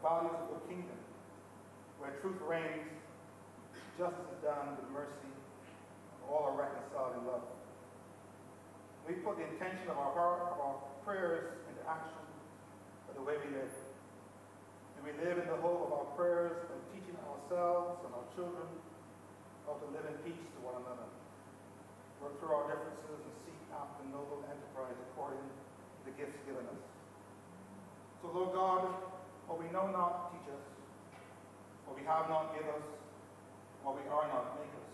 values of the kingdom, where truth reigns, justice is done with mercy, all are reconciled in love. We put the intention of our heart, of our prayers into action by the way we live. And we live in the hope of our prayers by teaching ourselves and our children how to live in peace to one another, work through our differences and seek after noble enterprise according to the gifts given us. So, Lord God, what we know not, teach us. What we have not, give us. What we are not, make us.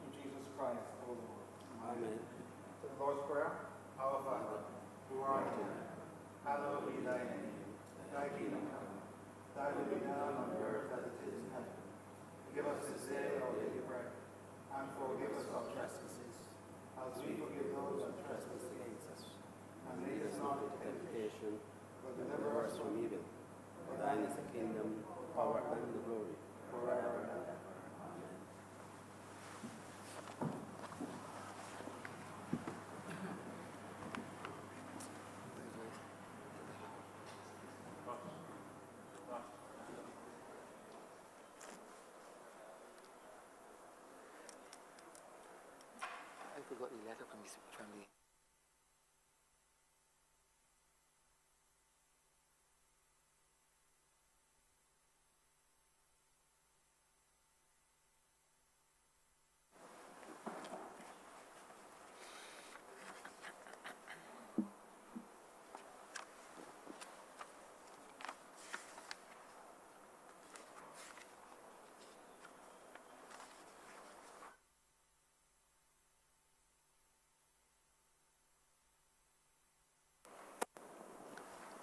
Through Jesus Christ, O Lord. Amen. To the Lord's Prayer. Our Father, who art in heaven, hallowed be thy name. Thy kingdom come. Thy will be done on earth as it is in heaven. Give us this day our daily bread, and forgive us our trespasses, as we forgive those who trespass against us. And lead us not into temptation, but deliver us from evil. For thine is the kingdom, the power, and the glory, forever and ever. Amen. I forgot the letter from his family.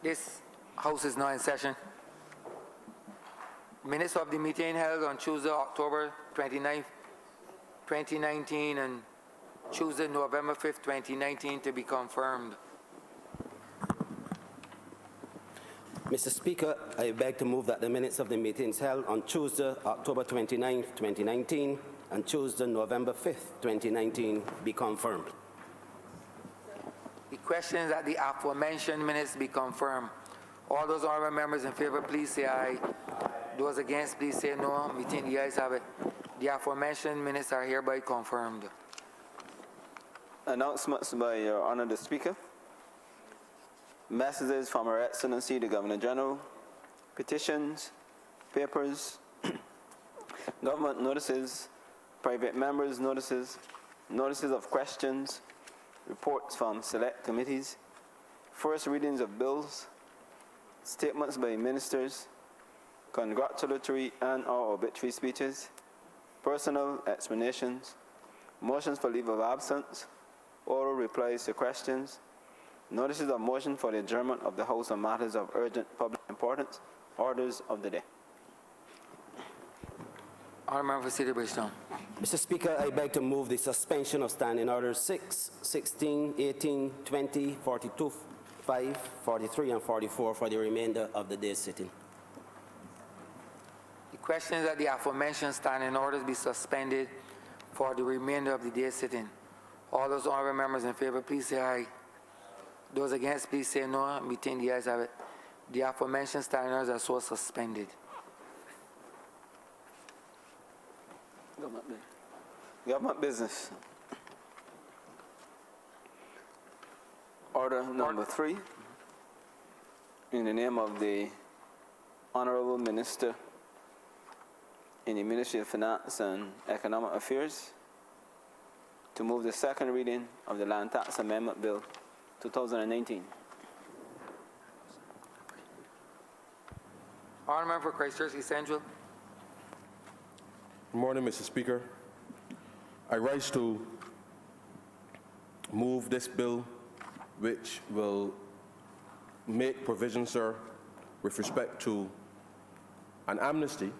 This House is now in session. Minutes of the meeting held on Tuesday, October 29th, 2019 and Tuesday, November 5th, 2019 to be confirmed. Mr. Speaker, I beg to move that the minutes of the meetings held on Tuesday, October 29th, 2019 and Tuesday, November 5th, 2019 be confirmed. The question is that the aforementioned minutes be confirmed. All those honorable members in favor, please say aye. Those against, please say no. Meeting the ayes have it. The aforementioned minutes are hereby confirmed. Announcements by Your Honor the Speaker. Messages from Her Excellency the Governor General. Petitions, papers, government notices, private members' notices, notices of questions, reports from select committees, first readings of bills, statements by ministers, congratulatory and/or obituary speeches, personal explanations, motions for leave of absence, oral replies to questions, notices of motion for the adjournment of the House on matters of urgent public importance, orders of the day. Honourable Member for City Bridgetown. Mr. Speaker, I beg to move the suspension of Standing Orders 6, 16, 18, 20, 42, 5, 43, and 44 for the remainder of the day's sitting. The question is that the aforementioned standing orders be suspended for the remainder of the day's sitting. All those honourable members in favor, please say aye. Those against, please say no. Meeting the ayes have it. The aforementioned standing orders are so suspended. Government business. Order number 3. In the name of the Honorable Minister in the Ministry of Finance and Economic Affairs, to move the second reading of the Land Tax Amendment Bill 2019. Honourable Member for Christchurch East Central. Good morning, Mr. Speaker. I rise to move this bill, which will make provision, sir, with respect to an amnesty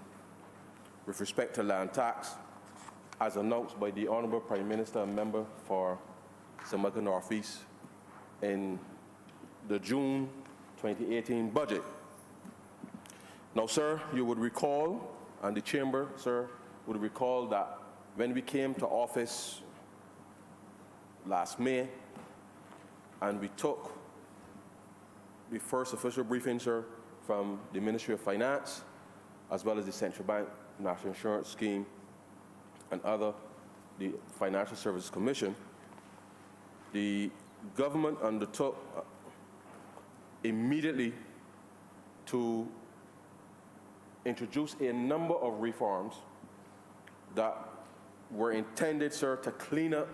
with respect to land tax, as announced by the Honourable Prime Minister and member for St. Michael North East in the June 2018 budget. Now, sir, you would recall, and the chamber, sir, would recall that when we came to office last May and we took the first official briefing, sir, from the Ministry of Finance, as well as the Central Bank, National Insurance Scheme, and the Financial Services Commission, the government undertook immediately to introduce a number of reforms that were intended, sir, to clean up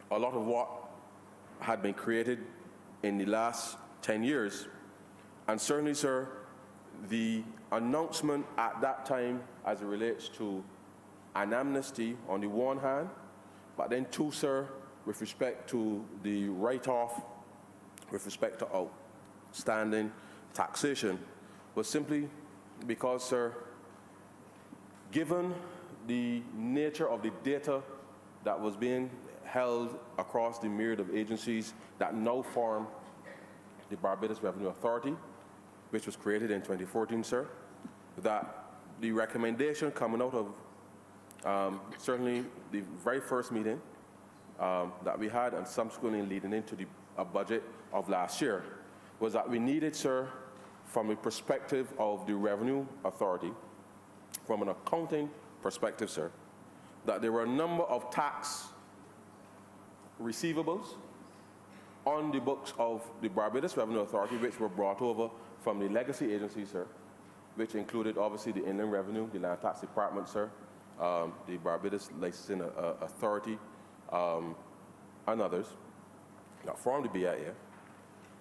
a lot of what had been created in the last 10 years. And certainly, sir, the announcement at that time as it relates to an amnesty on the one hand, but then too, sir, with respect to the write-off, with respect to outstanding taxation, was simply because, sir, given the nature of the data that was being held across the myriad of agencies that now form the Barbados Revenue Authority, which was created in 2014, sir, that the recommendation coming out of certainly the very first meeting that we had and subsequently leading into the budget of last year was that we needed, sir, from the perspective of the Revenue Authority, from an accounting perspective, sir, that there were a number of tax receivables on the books of the Barbados Revenue Authority which were brought over from the legacy agencies, sir, which included obviously the Inland Revenue, the Land Tax Department, sir, the Barbados Licensing Authority, and others that formed the BIA,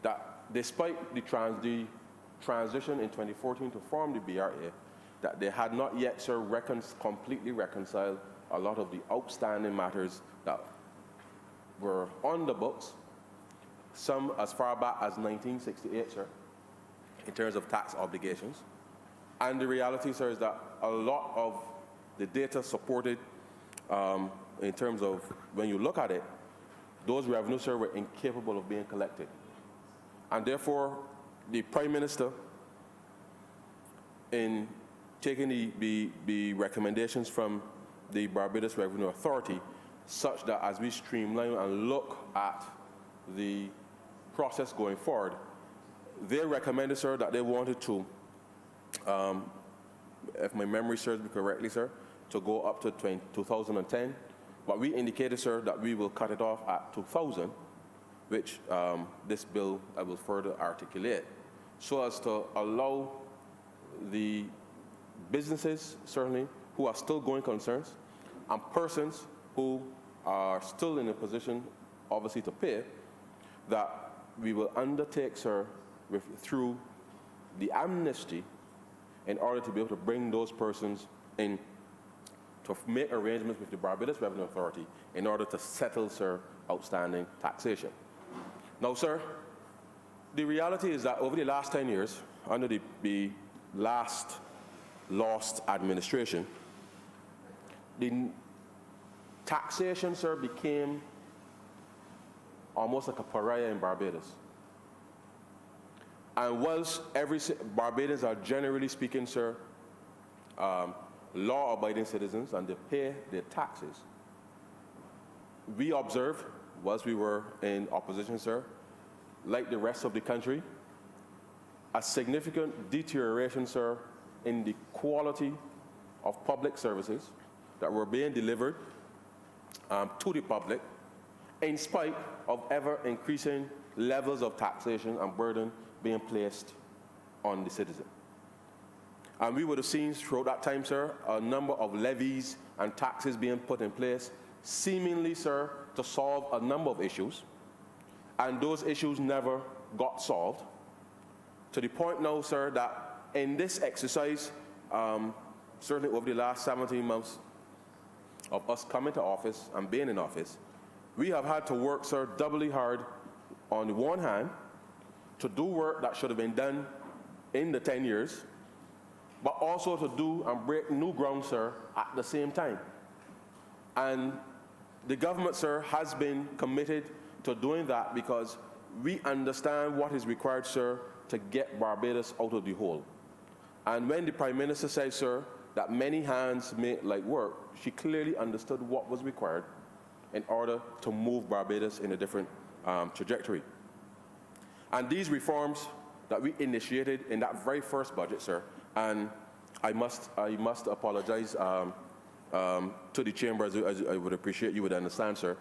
that despite the transition in 2014 to form the BRA, that they had not yet, sir, completely reconciled a lot of the outstanding matters that were on the books, some as far back as 1968, sir, in terms of tax obligations. And the reality, sir, is that a lot of the data supported in terms of, when you look at it, those revenues, sir, were incapable of being collected. And therefore, the Prime Minister, in taking the recommendations from the Barbados Revenue Authority, such that as we streamline and look at the process going forward, they recommended, sir, that they wanted to, if my memory serves me correctly, sir, to go up to 2010. But we indicated, sir, that we will cut it off at 2000, which this bill I will further articulate, so as to allow the businesses, certainly, who are still going concerns, and persons who are still in a position, obviously, to pay, that we will undertake, sir, through the amnesty in order to be able to bring those persons in to make arrangements with the Barbados Revenue Authority in order to settle, sir, outstanding taxation. Now, sir, the reality is that over the last 10 years, under the last lost administration, the taxation, sir, became almost like a pariah in Barbados. And whilst Barbadians are generally speaking, sir, law-abiding citizens and they pay their taxes, we observed, whilst we were in opposition, sir, like the rest of the country, a significant deterioration, sir, in the quality of public services that were being delivered to the public, in spite of ever-increasing levels of taxation and burden being placed on the citizen. And we would have seen throughout that time, sir, a number of levies and taxes being put in place, seemingly, sir, to solve a number of issues. And those issues never got solved, to the point now, sir, that in this exercise, certainly over the last 17 months of us coming to office and being in office, we have had to work, sir, doubly hard on the one hand to do work that should have been done in the 10 years, but also to do and break new ground, sir, at the same time. And the government, sir, has been committed to doing that because we understand what is required, sir, to get Barbados out of the hole. And when the Prime Minister said, sir, that many hands make light work, she clearly understood what was required in order to move Barbados in a different trajectory. And these reforms that we initiated in that very first budget, sir. And I must apologize to the chamber, as I would appreciate you would understand, sir.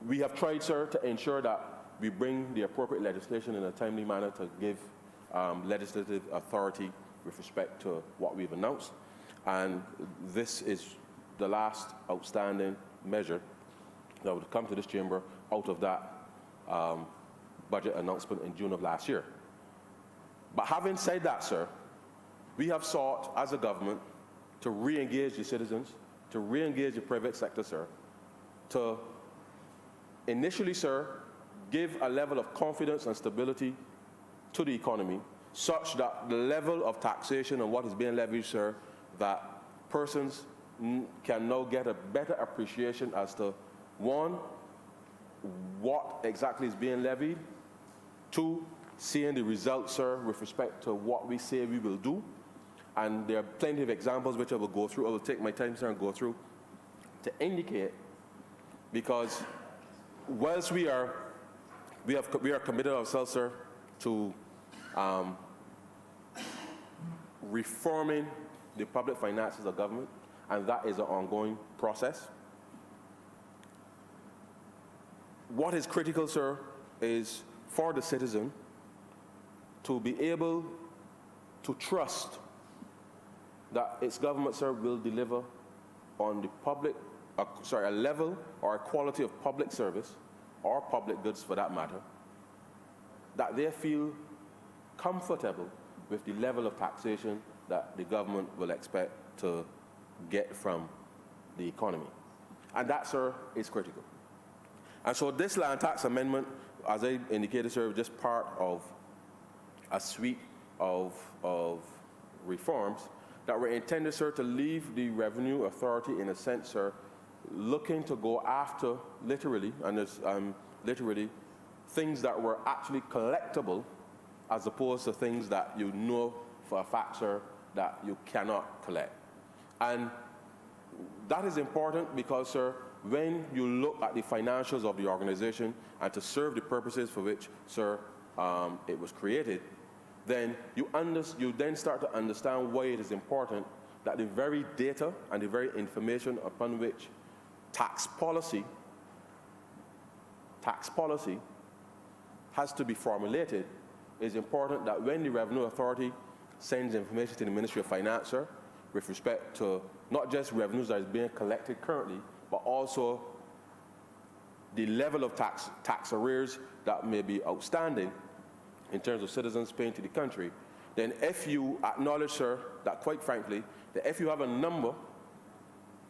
We have tried, sir, to ensure that we bring the appropriate legislation in a timely manner to give legislative authority with respect to what we've announced. And this is the last outstanding measure that would come to this chamber out of that budget announcement in June of last year. But having said that, sir, we have sought as a government to re-engage the citizens, to re-engage the private sector, sir, to initially, sir, give a level of confidence and stability to the economy such that the level of taxation and what is being levied, sir, that persons can now get a better appreciation as to, one, what exactly is being levied, two, seeing the results, sir, with respect to what we say we will do. And there are plenty of examples which I will go through. I will take my time, sir, and go through to indicate, because whilst we are committed ourselves, sir, to reforming the public finances of government, and that is an ongoing process. What is critical, sir, is for the citizen to be able to trust that its government, sir, will deliver on the public, a level or a quality of public service, or public goods for that matter, that they feel comfortable with the level of taxation that the government will expect to get from the economy. And that, sir, is critical. And so this land tax amendment, as I indicated, sir, is just part of a suite of reforms that were intended, sir, to leave the Revenue Authority, in a sense, sir, looking to go after, literally, and there's literally, things that were actually collectible, as opposed to things that you know for a fact, sir, that you cannot collect. And that is important because, sir, when you look at the financials of the organization and to serve the purposes for which, sir, it was created, then you then start to understand why it is important that the very data and the very information upon which tax policy has to be formulated is important, that when the Revenue Authority sends information to the Ministry of Finance, sir, with respect to not just revenues that is being collected currently, but also the level of tax arrears that may be outstanding in terms of citizens paying to the country, then if you acknowledge, sir, that quite frankly, that if you have a number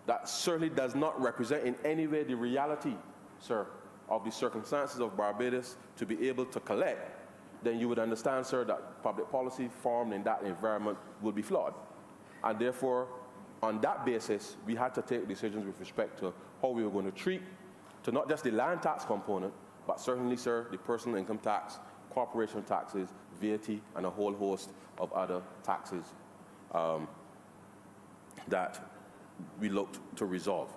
that certainly does not represent in any way the reality, sir, of the circumstances of Barbados to be able to collect, then you would understand, sir, that public policy formed in that environment would be flawed. And therefore, on that basis, we had to take decisions with respect to how we were going to treat, to not just the land tax component, but certainly, sir, the personal income tax, corporation taxes, VAT, and a whole host of other taxes that we looked to resolve.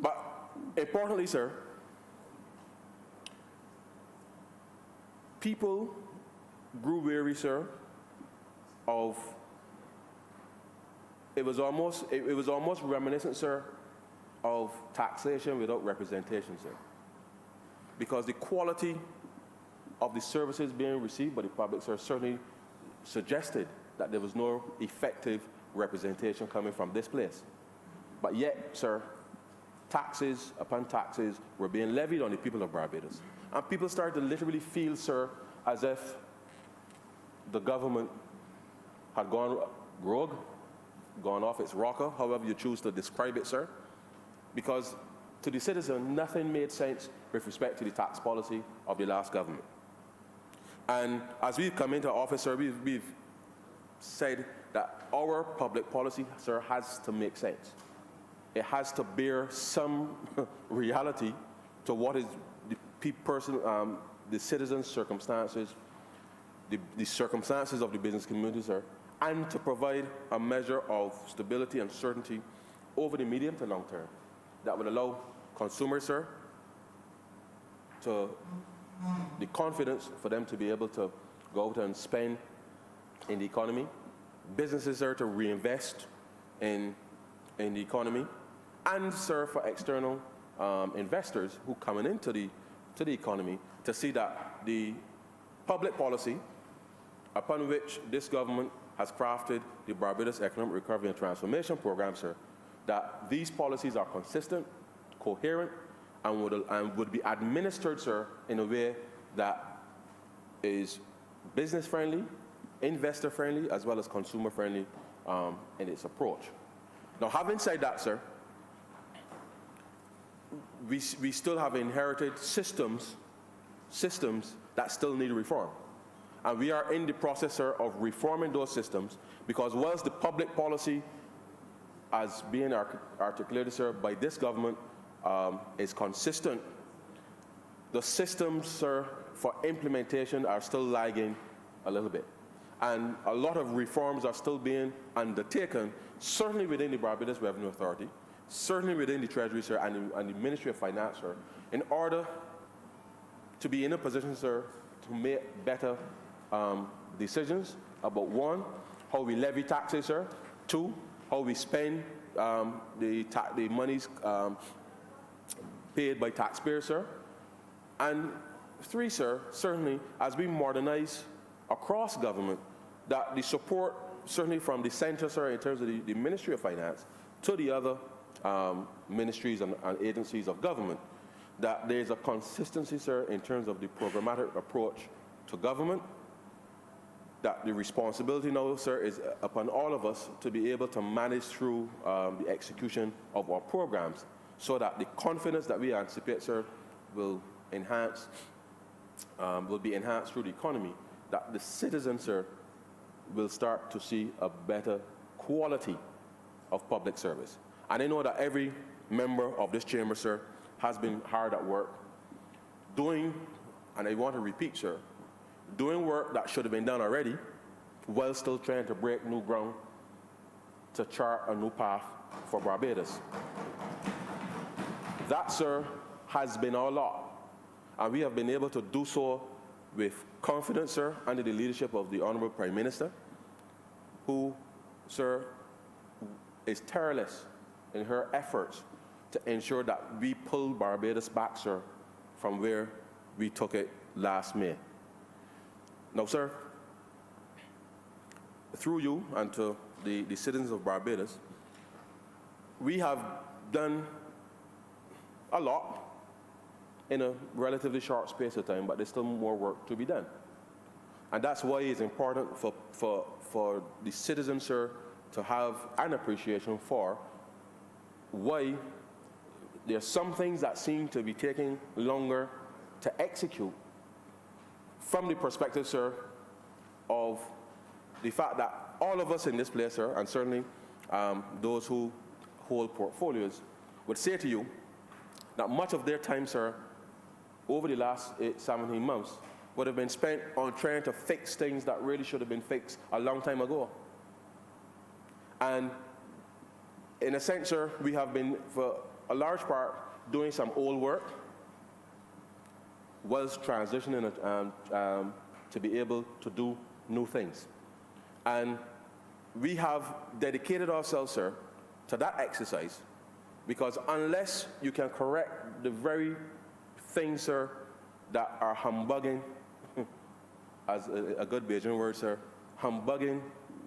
But importantly, sir, people grew weary, sir, of, it was almost reminiscent, sir, of taxation without representation, sir. Because the quality of the services being received by the public, sir, certainly suggested that there was no effective representation coming from this place. But yet, sir, taxes upon taxes were being levied on the people of Barbados. And people started to literally feel, sir, as if the government had gone rogue, gone off its rocker, however you choose to describe it, sir. Because to the citizen, nothing made sense with respect to the tax policy of the last government. And as we've come into office, sir, we've said that our public policy, sir, has to make sense. It has to bear some reality to what is the citizens' circumstances, the circumstances of the business community, sir, and to provide a measure of stability and certainty over the medium to long term that would allow consumers, sir, to the confidence for them to be able to go out and spend in the economy. Businesses are to reinvest in the economy, and serve for external investors who coming into the economy to see that the public policy upon which this government has crafted the Barbados Economic Recovery and Transformation Program, sir, that these policies are consistent, coherent, and would be administered, sir, in a way that is business-friendly, investor-friendly, as well as consumer-friendly in its approach. Now, having said that, sir, we still have inherited systems that still need reform. And we are in the process, sir, of reforming those systems, because whilst the public policy, as being articulated, sir, by this government is consistent, the systems, sir, for implementation are still lagging a little bit. And a lot of reforms are still being undertaken, certainly within the Barbados Revenue Authority, certainly within the Treasury, sir, and the Ministry of Finance, sir, in order to be in a position, sir, to make better decisions about, one, how we levy taxes, sir, two, how we spend the monies paid by taxpayers, sir, and three, sir, certainly as we modernize across government, that the support, certainly from the center, sir, in terms of the Ministry of Finance, to the other ministries and agencies of government, that there's a consistency, sir, in terms of the programmatic approach to government, that the responsibility now, sir, is upon all of us to be able to manage through the execution of our programs, so that the confidence that we anticipate, sir, will be enhanced through the economy, that the citizens, sir, will start to see a better quality of public service. And I know that every member of this chamber, sir, has been hard at work doing, and I want to repeat, sir, doing work that should have been done already, while still trying to break new ground to chart a new path for Barbados. That, sir, has been our lot, and we have been able to do so with confidence, sir, under the leadership of the Honorable Prime Minister, who, sir, is tireless in her efforts to ensure that we pull Barbados back, sir, from where we took it last May. Now, sir, through you and to the citizens of Barbados, we have done a lot in a relatively short space of time, but there's still more work to be done. And that's why it's important for the citizens, sir, to have an appreciation for why there are some things that seem to be taking longer to execute, from the perspective, sir, of the fact that all of us in this place, sir, and certainly those who hold portfolios, would say to you that much of their time, sir, over the last 17 months, would have been spent on trying to fix things that really should have been fixed a long time ago. And in a sense, sir, we have been, for a large part, doing some old work, whilst transitioning to be able to do new things. And we have dedicated ourselves, sir, to that exercise, because unless you can correct the very things, sir, that are humbugging, as a good Bajan word, sir, humbugging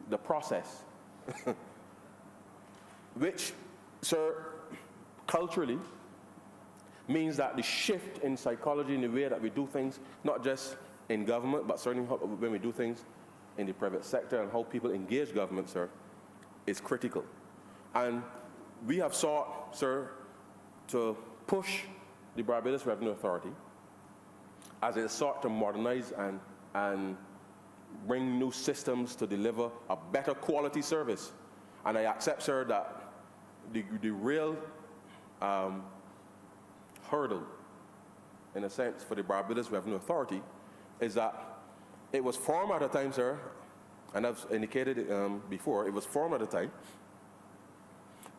the process, which, sir, culturally means that the shift in psychology in the way that we do things, not just in government, but certainly when we do things in the private sector and how people engage government, sir, is critical. And we have sought, sir, to push the Barbados Revenue Authority as it sought to modernize and bring new systems to deliver a better quality service. And I accept, sir, that the real hurdle, in a sense, for the Barbados Revenue Authority is that it was formed at a time, sir, and I've indicated before, it was formed at a time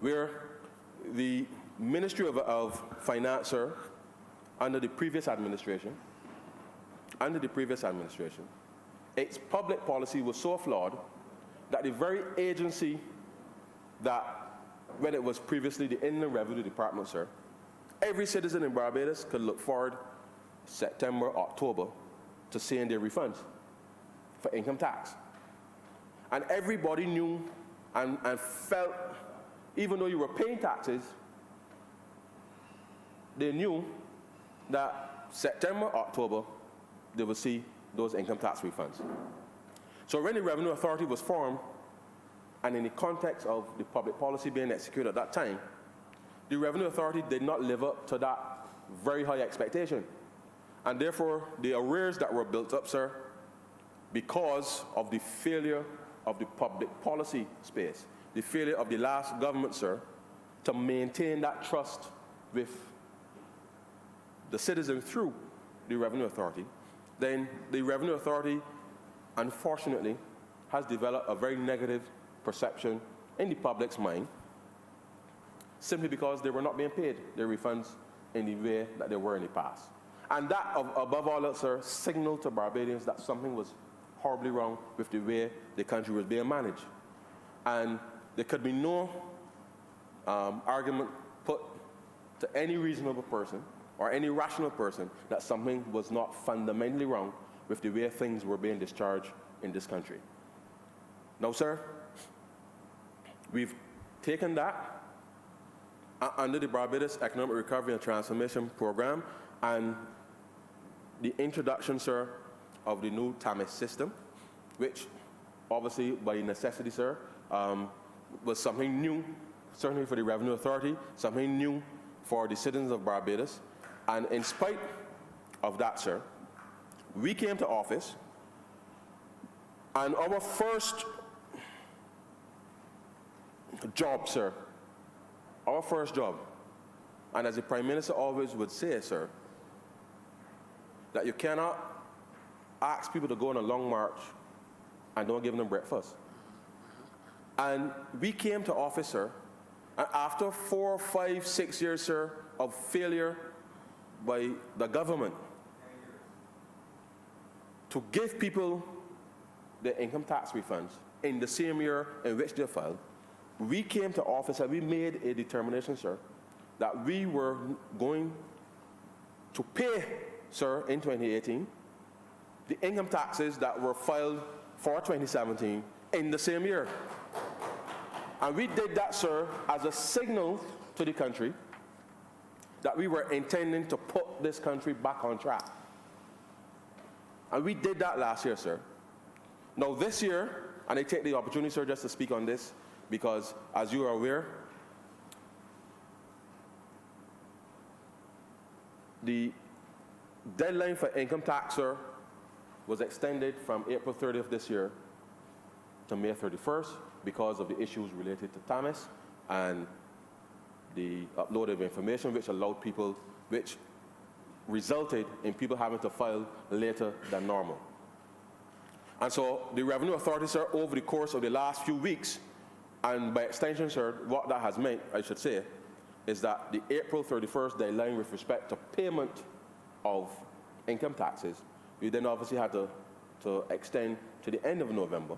where the Ministry of Finance, sir, under the previous administration, under the previous administration, its public policy was so flawed that the very agency that, when it was previously the Inland Revenue Department, sir, every citizen in Barbados could look forward September, October to seeing their refunds for income tax. And everybody knew and felt, even though you were paying taxes, they knew that September, October, they would see those income tax refunds. So when the Revenue Authority was formed, and in the context of the public policy being executed at that time, the Revenue Authority did not live up to that very high expectation. And therefore, the arrears that were built up, sir, because of the failure of the public policy space, the failure of the last government, sir, to maintain that trust with the citizen through the Revenue Authority, then the Revenue Authority, unfortunately, has developed a very negative perception in the public's mind, simply because they were not being paid their refunds in the way that they were in the past. And that, above all else, sir, signaled to Barbadians that something was horribly wrong with the way the country was being managed. And there could be no argument put to any reasonable person or any rational person that something was not fundamentally wrong with the way things were being discharged in this country. Now, sir, we've taken that under the Barbados Economic Recovery and Transformation Program and the introduction, sir, of the new TAMIS system, which obviously by necessity, sir, was something new, certainly for the Revenue Authority, something new for the citizens of Barbados. And in spite of that, sir, we came to office, and our first job, sir, our first job, and as the Prime Minister always would say, sir, that you cannot ask people to go on a long march and don't give them breakfast. And we came to office, sir, and after 4, 5, 6 years, sir, of failure by the government to give people their income tax refunds in the same year in which they filed, we came to office and we made a determination, sir, that we were going to pay, sir, in 2018, the income taxes that were filed for 2017 in the same year. And we did that, sir, as a signal to the country that we were intending to put this country back on track. And we did that last year, sir. Now this year, and I take the opportunity, sir, just to speak on this, because as you are aware, the deadline for income tax, sir, was extended from April 30th this year to May 31st because of the issues related to TAMIS and the upload of information which allowed people, which resulted in people having to file later than normal. And so the Revenue Authority, sir, over the course of the last few weeks, and by extension, sir, what that has meant, I should say, is that the April 31st deadline with respect to payment of income taxes, we then obviously had to extend to the end of November.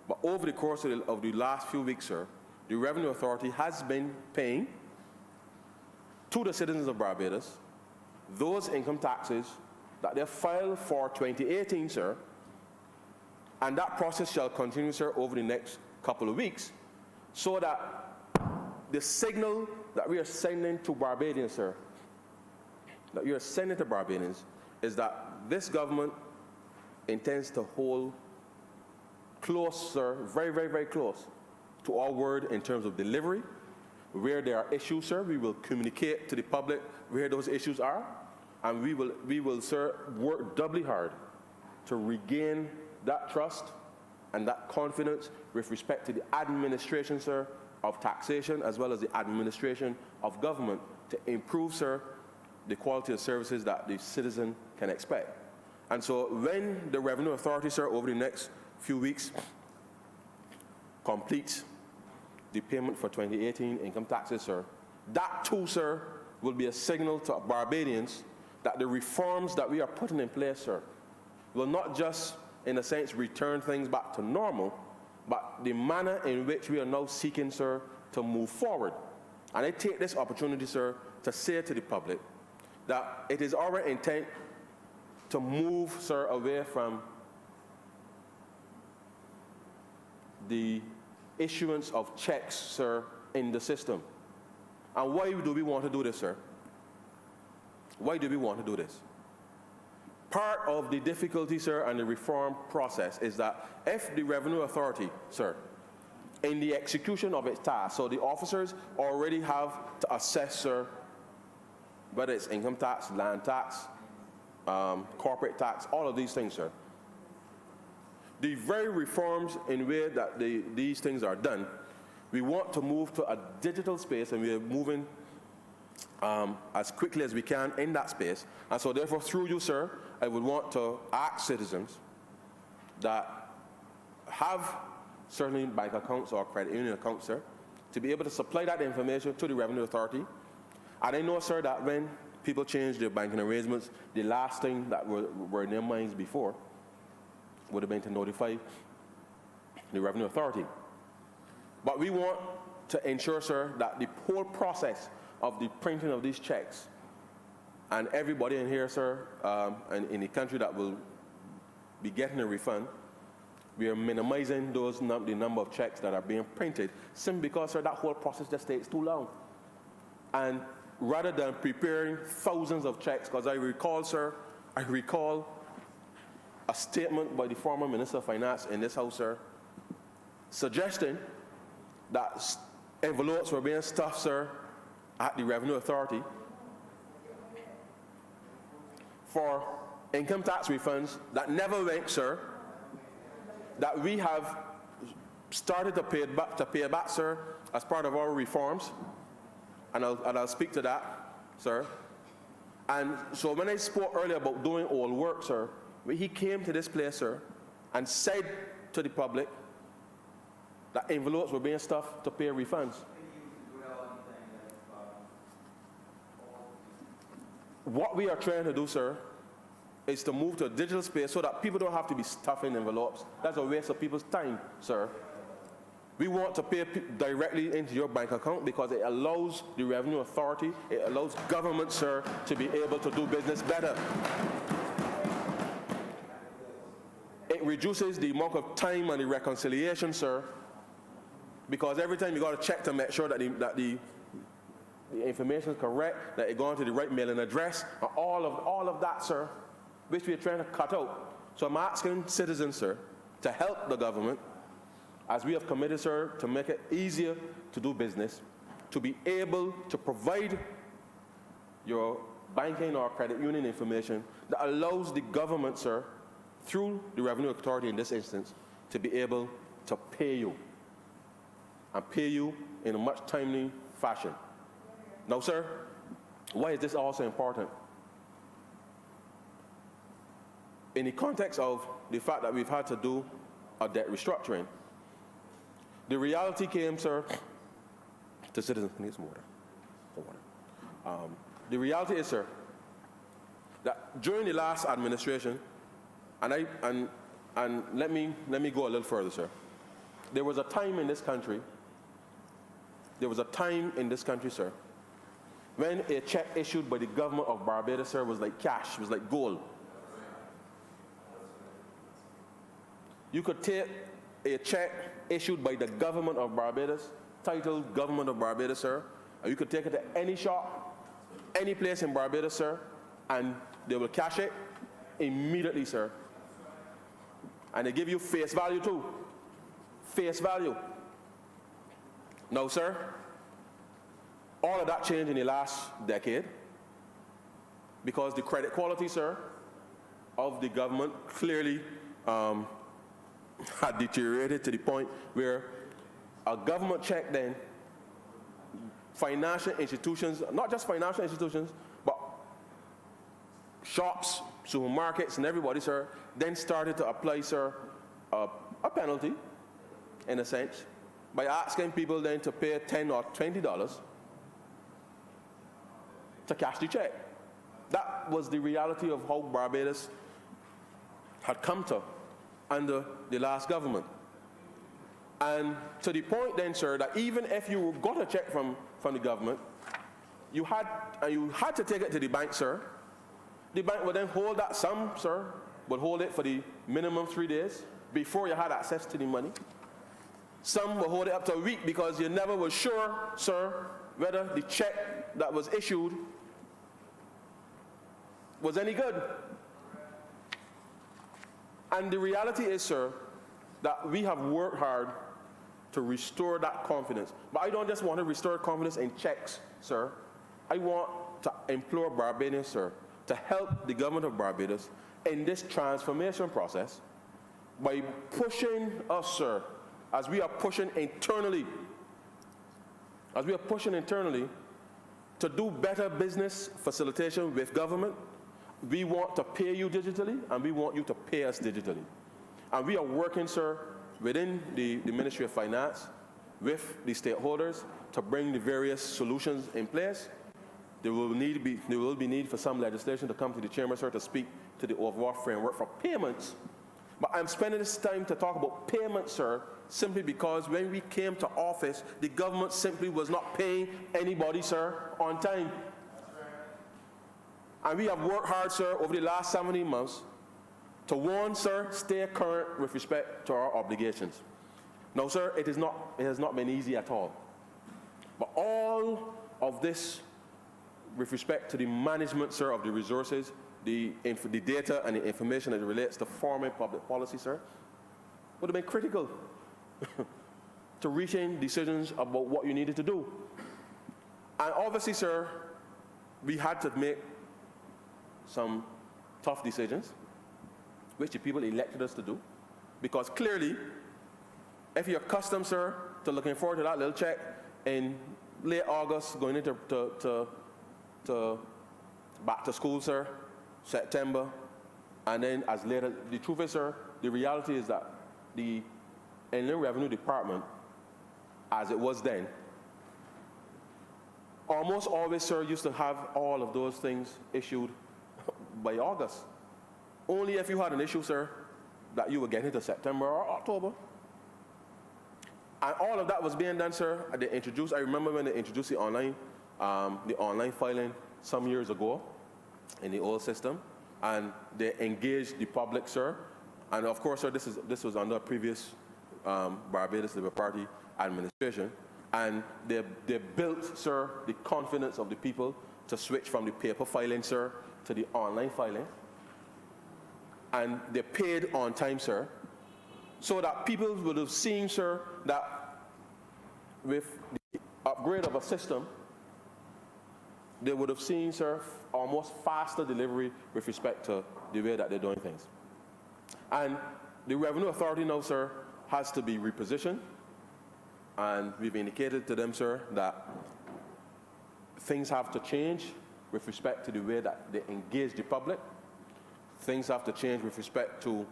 But over the course of the last few weeks, sir, the Revenue Authority has been paying to the citizens of Barbados those income taxes that they filed for 2018, sir, and that process shall continue, sir, over the next couple of weeks, so that the signal that we are sending to Barbadians, sir, that you are sending to Barbadians, is that this government intends to hold close, sir, very, very, very close to our word in terms of delivery. Where there are issues, sir, we will communicate to the public where those issues are, and we will, sir, work doubly hard to regain that trust and that confidence with respect to the administration, sir, of taxation as well as the administration of government to improve, sir, the quality of services that the citizen can expect. And so when the Revenue Authority, sir, over the next few weeks completes the payment for 2018 income taxes, sir, that too, sir, will be a signal to Barbadians that the reforms that we are putting in place, sir, will not just, in a sense, return things back to normal, but the manner in which we are now seeking, sir, to move forward. And I take this opportunity, sir, to say to the public that it is our intent to move, sir, away from the issuance of checks, sir, in the system. And why do we want to do this, sir? Why do we want to do this? Part of the difficulty, sir, and the reform process is that if the Revenue Authority, sir, in the execution of its task, so the officers already have to assess, sir, whether it's income tax, land tax, corporate tax, all of these things, sir. The very reforms in way that these things are done, we want to move to a digital space, and we are moving as quickly as we can in that space. And so therefore, through you, sir, I would want to ask citizens that have certainly bank accounts or credit union accounts, sir, to be able to supply that information to the Revenue Authority. And I know, sir, that when people change their banking arrangements, the last thing that were in their minds before would have been to notify the Revenue Authority. But we want to ensure, sir, that the whole process of the printing of these checks, and everybody in here, sir, and in the country that will be getting a refund, we are minimizing the number of checks that are being printed, simply because, sir, that whole process just takes too long. And rather than preparing thousands of checks, because I recall, sir, a statement by the former Minister of Finance in this House, sir, suggesting that envelopes were being stuffed, sir, at the Revenue Authority for income tax refunds that never went, sir, that we have started to pay back, sir, as part of our reforms, and I'll speak to that, sir. And so when I spoke earlier about doing all work, sir, he came to this place, sir, and said to the public that envelopes were being stuffed to pay refunds. What we are trying to do, sir, is to move to a digital space so that people don't have to be stuffing envelopes. That's a waste of people's time, sir. We want to pay directly into your bank account because it allows the Revenue Authority, it allows government, sir, to be able to do business better. It reduces the amount of time and the reconciliation, sir, because every time you got to check to make sure that the information is correct, that it goes to the right mailing address, and all of that, sir, which we are trying to cut out. So I'm asking citizens, sir, to help the government, as we have committed, sir, to make it easier to do business, to be able to provide your banking or credit union information that allows the government, sir, through the Revenue Authority in this instance, to be able to pay you, and pay you in a much timely fashion. Now, sir, why is this also important? In the context of the fact that we've had to do a debt restructuring, the reality came, sir, to citizens. I need some water. The reality is, sir, that during the last administration, and let me go a little further, sir. There was a time in this country, sir, when a check issued by the government of Barbados, sir, was like cash, was like gold. You could take a check issued by the government of Barbados, titled Government of Barbados, sir, and you could take it to any shop, any place in Barbados, sir, and they will cash it immediately, sir. And they give you face value too. Face value. Now, sir, all of that changed in the last decade because the credit quality, sir, of the government clearly had deteriorated to the point where a government check then, financial institutions, not just financial institutions, but shops, supermarkets, and everybody, sir, then started to apply, sir, a penalty, in a sense, by asking people then to pay $10 or $20 to cash the check. That was the reality of how Barbados had come to under the last government. And to the point then, sir, that even if you got a check from the government, you had to take it to the bank, sir. The bank would then hold that sum, sir, would hold it for the minimum 3 days before you had access to the money. Some will hold it up to a week because you never were sure, sir, whether the check that was issued was any good. And the reality is, sir, that we have worked hard to restore that confidence. But I don't just want to restore confidence in checks, sir. I want to implore Barbadians, sir, to help the government of Barbados in this transformation process by pushing us, sir, as we are pushing internally, to do better business facilitation with government. We want to pay you digitally, and we want you to pay us digitally. And we are working, sir, within the Ministry of Finance with the stakeholders to bring the various solutions in place. There will be need for some legislation to come to the chamber, sir, to speak to the overall framework for payments. But I'm spending this time to talk about payments, sir, simply because when we came to office, the government simply was not paying anybody, sir, on time. And we have worked hard, sir, over the last 17 months to, one, sir, stay current with respect to our obligations. Now, sir, it has not been easy at all. But all of this with respect to the management, sir, of the resources, the data and the information that relates to forming public policy, sir, would have been critical to reaching decisions about what you needed to do. And obviously, sir, we had to make some tough decisions, which the people elected us to do, because clearly, if you're accustomed, sir, to looking forward to that little check in late August, going into to back to school, sir, September, and then as later, the truth is, sir, the reality is that the Inland Revenue Department, as it was then, almost always, sir, used to have all of those things issued by August. Only if you had an issue, sir, that you would get into September or October. And all of that was being done, sir. I remember when they introduced the online filing some years ago in the old system, and they engaged the public, sir. And of course, sir, this was under a previous Barbados Labour Party administration, and they built, sir, the confidence of the people to switch from the paper filing, sir, to the online filing. And they paid on time, sir, so that people would have seen, sir, that with the upgrade of a system, they would have seen, sir, almost faster delivery with respect to the way that they're doing things. And the Revenue Authority now, sir, has to be repositioned, and we've indicated to them, sir, that things have to change with respect to the way that they engage the public. Things have to change with respect to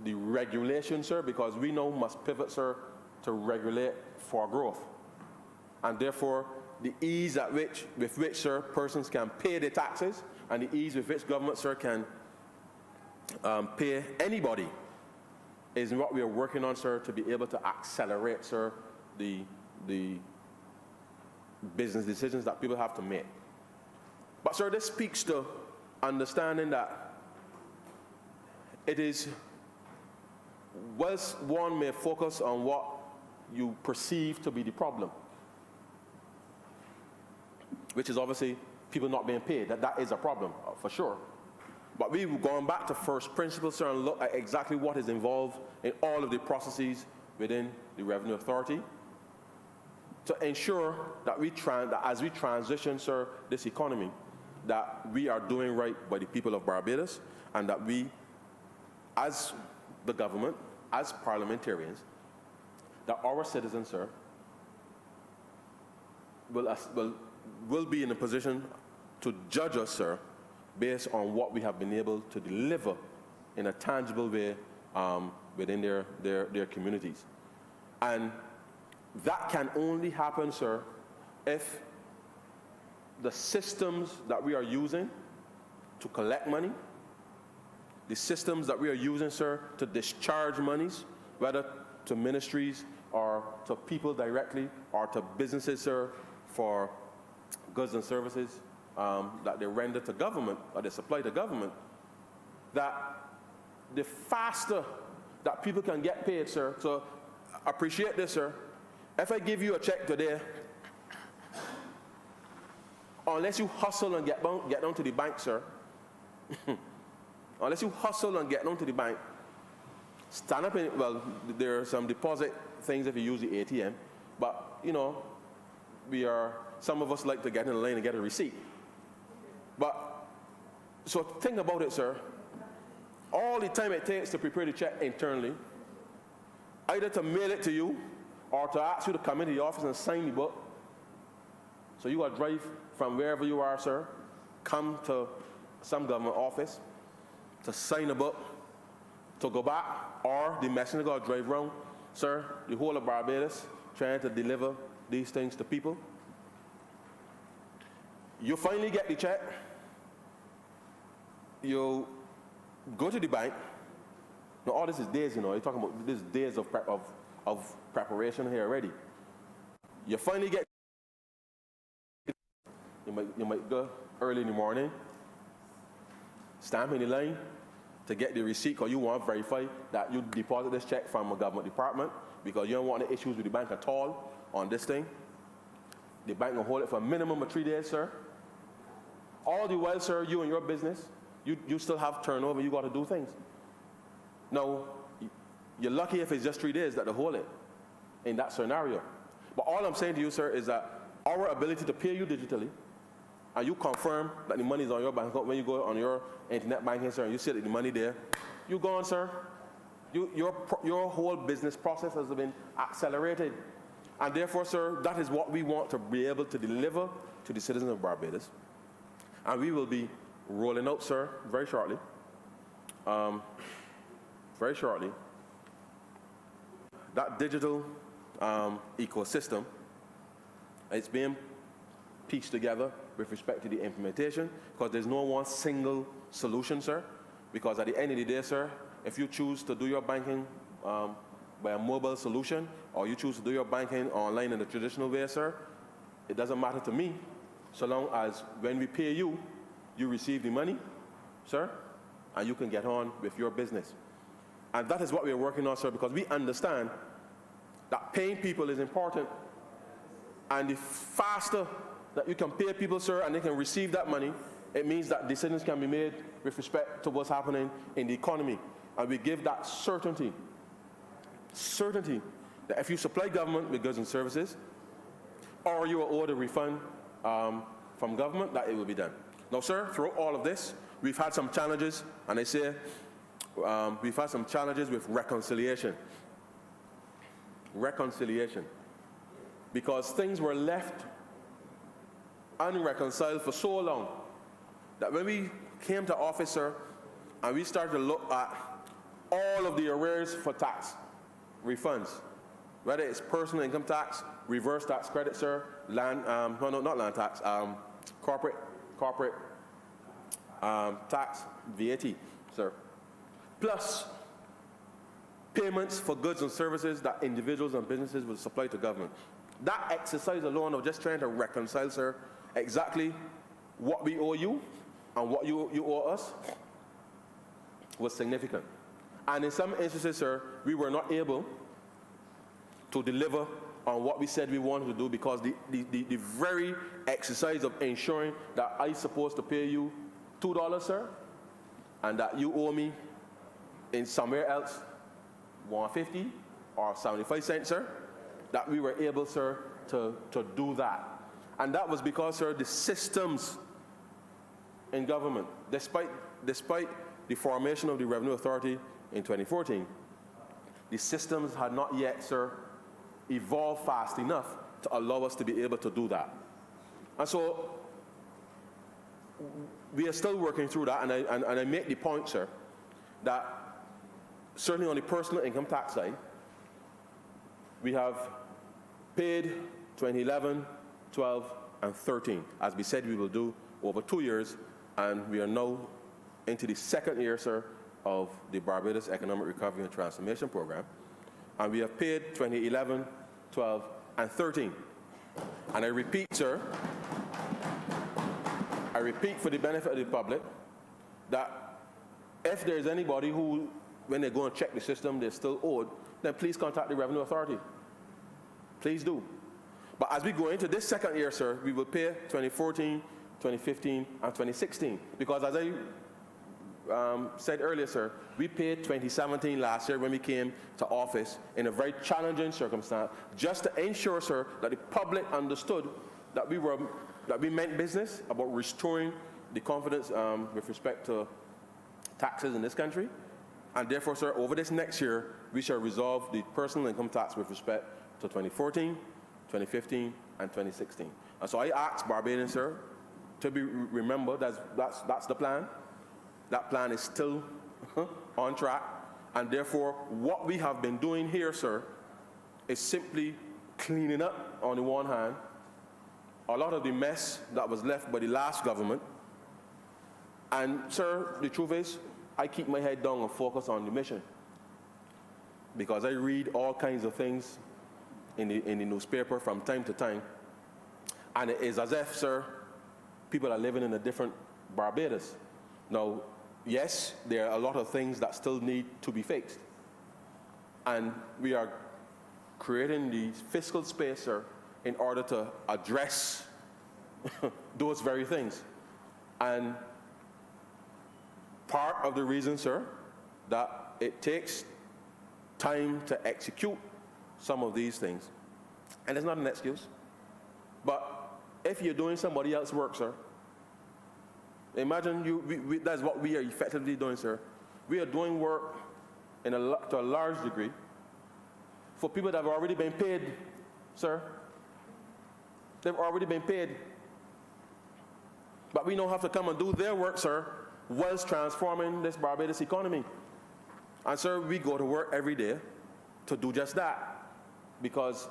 the regulation, sir, because we now must pivot, sir, to regulate for growth. And therefore, the ease with which, sir, persons can pay their taxes, and the ease with which government, sir, can pay anybody is what we are working on, sir, to be able to accelerate, sir, the business decisions that people have to make. But, sir, this speaks to understanding that it is, whilst one may focus on what you perceive to be the problem, which is obviously people not being paid, that is a problem, for sure. But we've gone back to first principles, sir, and look at exactly what is involved in all of the processes within the Revenue Authority to ensure that as we transition, sir, this economy, that we are doing right by the people of Barbados, and that we, as the government, as parliamentarians, that our citizens, sir, will be in a position to judge us, sir, based on what we have been able to deliver in a tangible way within their communities. And that can only happen, sir, if the systems that we are using to collect money, the systems that we are using, sir, to discharge monies, whether to ministries or to people directly or to businesses, sir, for goods and services that they render to government or they supply to government, that the faster that people can get paid, sir. So appreciate this, sir. If I give you a check today, unless you hustle and get down to the bank, sir, unless you hustle and get down to the bank, stand up in, well, there are some deposit things if you use the ATM, but, you know, some of us like to get in the lane and get a receipt. But, so think about it, sir. All the time it takes to prepare the check internally, either to mail it to you or to ask you to come into the office and sign the book. So you got to drive from wherever you are, sir, come to some government office to sign a book, to go back, or the messenger got to drive around, sir, the whole of Barbados, trying to deliver these things to people. You finally get the check. You go to the bank. Now, all this is days, you know. You're talking about this days of preparation here already. You finally get. You might go early in the morning, stamp in the line to get the receipt, because you want to verify that you deposit this check from a government department, because you don't want any issues with the bank at all on this thing. The bank will hold it for a minimum of 3 days, sir. All the while, sir, you and your business, you still have turnover, you got to do things. Now, you're lucky if it's just 3 days that they hold it in that scenario. But all I'm saying to you, sir, is that our ability to pay you digitally, and you confirm that the money is on your bank account when you go on your internet banking, sir, and you see that the money there, you gone, sir. Your whole business process has been accelerated. And therefore, sir, that is what we want to be able to deliver to the citizens of Barbados. And we will be rolling out, sir, very shortly, that digital ecosystem. It's being pieced together with respect to the implementation, because there's no one single solution, sir. Because at the end of the day, sir, if you choose to do your banking by a mobile solution, or you choose to do your banking online in the traditional way, sir, it doesn't matter to me, so long as when we pay you, you receive the money, sir, and you can get on with your business. And that is what we're working on, sir, because we understand that paying people is important. And the faster that you can pay people, sir, and they can receive that money, it means that decisions can be made with respect to what's happening in the economy. And we give that certainty that if you supply government with goods and services, or you are owed a refund from government, that it will be done. Now, sir, throughout all of this, we've had some challenges, and I say we've had some challenges with reconciliation. Because things were left unreconciled for so long that when we came to office, sir, and we started to look at all of the arrears for tax refunds, whether it's personal income tax, reverse tax credit, sir, not land tax, corporate tax, VAT, sir, plus payments for goods and services that individuals and businesses will supply to government. That exercise alone of just trying to reconcile, sir, exactly what we owe you and what you owe us was significant. And in some instances, sir, we were not able to deliver on what we said we wanted to do, because the very exercise of ensuring that I'm supposed to pay you $2, sir, and that you owe me in somewhere else $1.50 or 75 cents, sir, that we were able, sir, to do that. And that was because, sir, the systems in government, despite the formation of the Revenue Authority in 2014, the systems had not yet, sir, evolved fast enough to allow us to be able to do that. And so we are still working through that, and I make the point, sir, that certainly on the personal income tax side, we have paid 2011, 12, and 13, as we said we will do over 2 years, and we are now into the second year, sir, of the Barbados Economic Recovery and Transformation Program, and we have paid 2011, 12, and 13. And I repeat, sir, I repeat for the benefit of the public, that if there's anybody who, when they go and check the system, they're still owed, then please contact the Revenue Authority. Please do. But as we go into this second year, sir, we will pay 2014, 2015, and 2016. Because as I said earlier, sir, we paid 2017 last year when we came to office in a very challenging circumstance, just to ensure, sir, that the public understood that we meant business about restoring the confidence with respect to taxes in this country. And therefore, sir, over this next year, we shall resolve the personal income tax with respect to 2014, 2015, and 2016. And so I ask Barbadians, sir, to be remembered that's the plan. That plan is still on track. And therefore, what we have been doing here, sir, is simply cleaning up, on the one hand, a lot of the mess that was left by the last government. And, sir, the truth is, I keep my head down and focus on the mission. Because I read all kinds of things in the newspaper from time to time. And it is as if, sir, people are living in a different Barbados. Now, yes, there are a lot of things that still need to be fixed. And we are creating the fiscal space, sir, in order to address those very things. And part of the reason, sir, that it takes time to execute some of these things, and it's not an excuse, but if you're doing somebody else's work, sir, imagine that's what we are effectively doing, sir. We are doing work to a large degree for people that have already been paid, sir. They've already been paid. But we now have to come and do their work, sir, whilst transforming this Barbados economy. And, sir, we go to work every day to do just that, because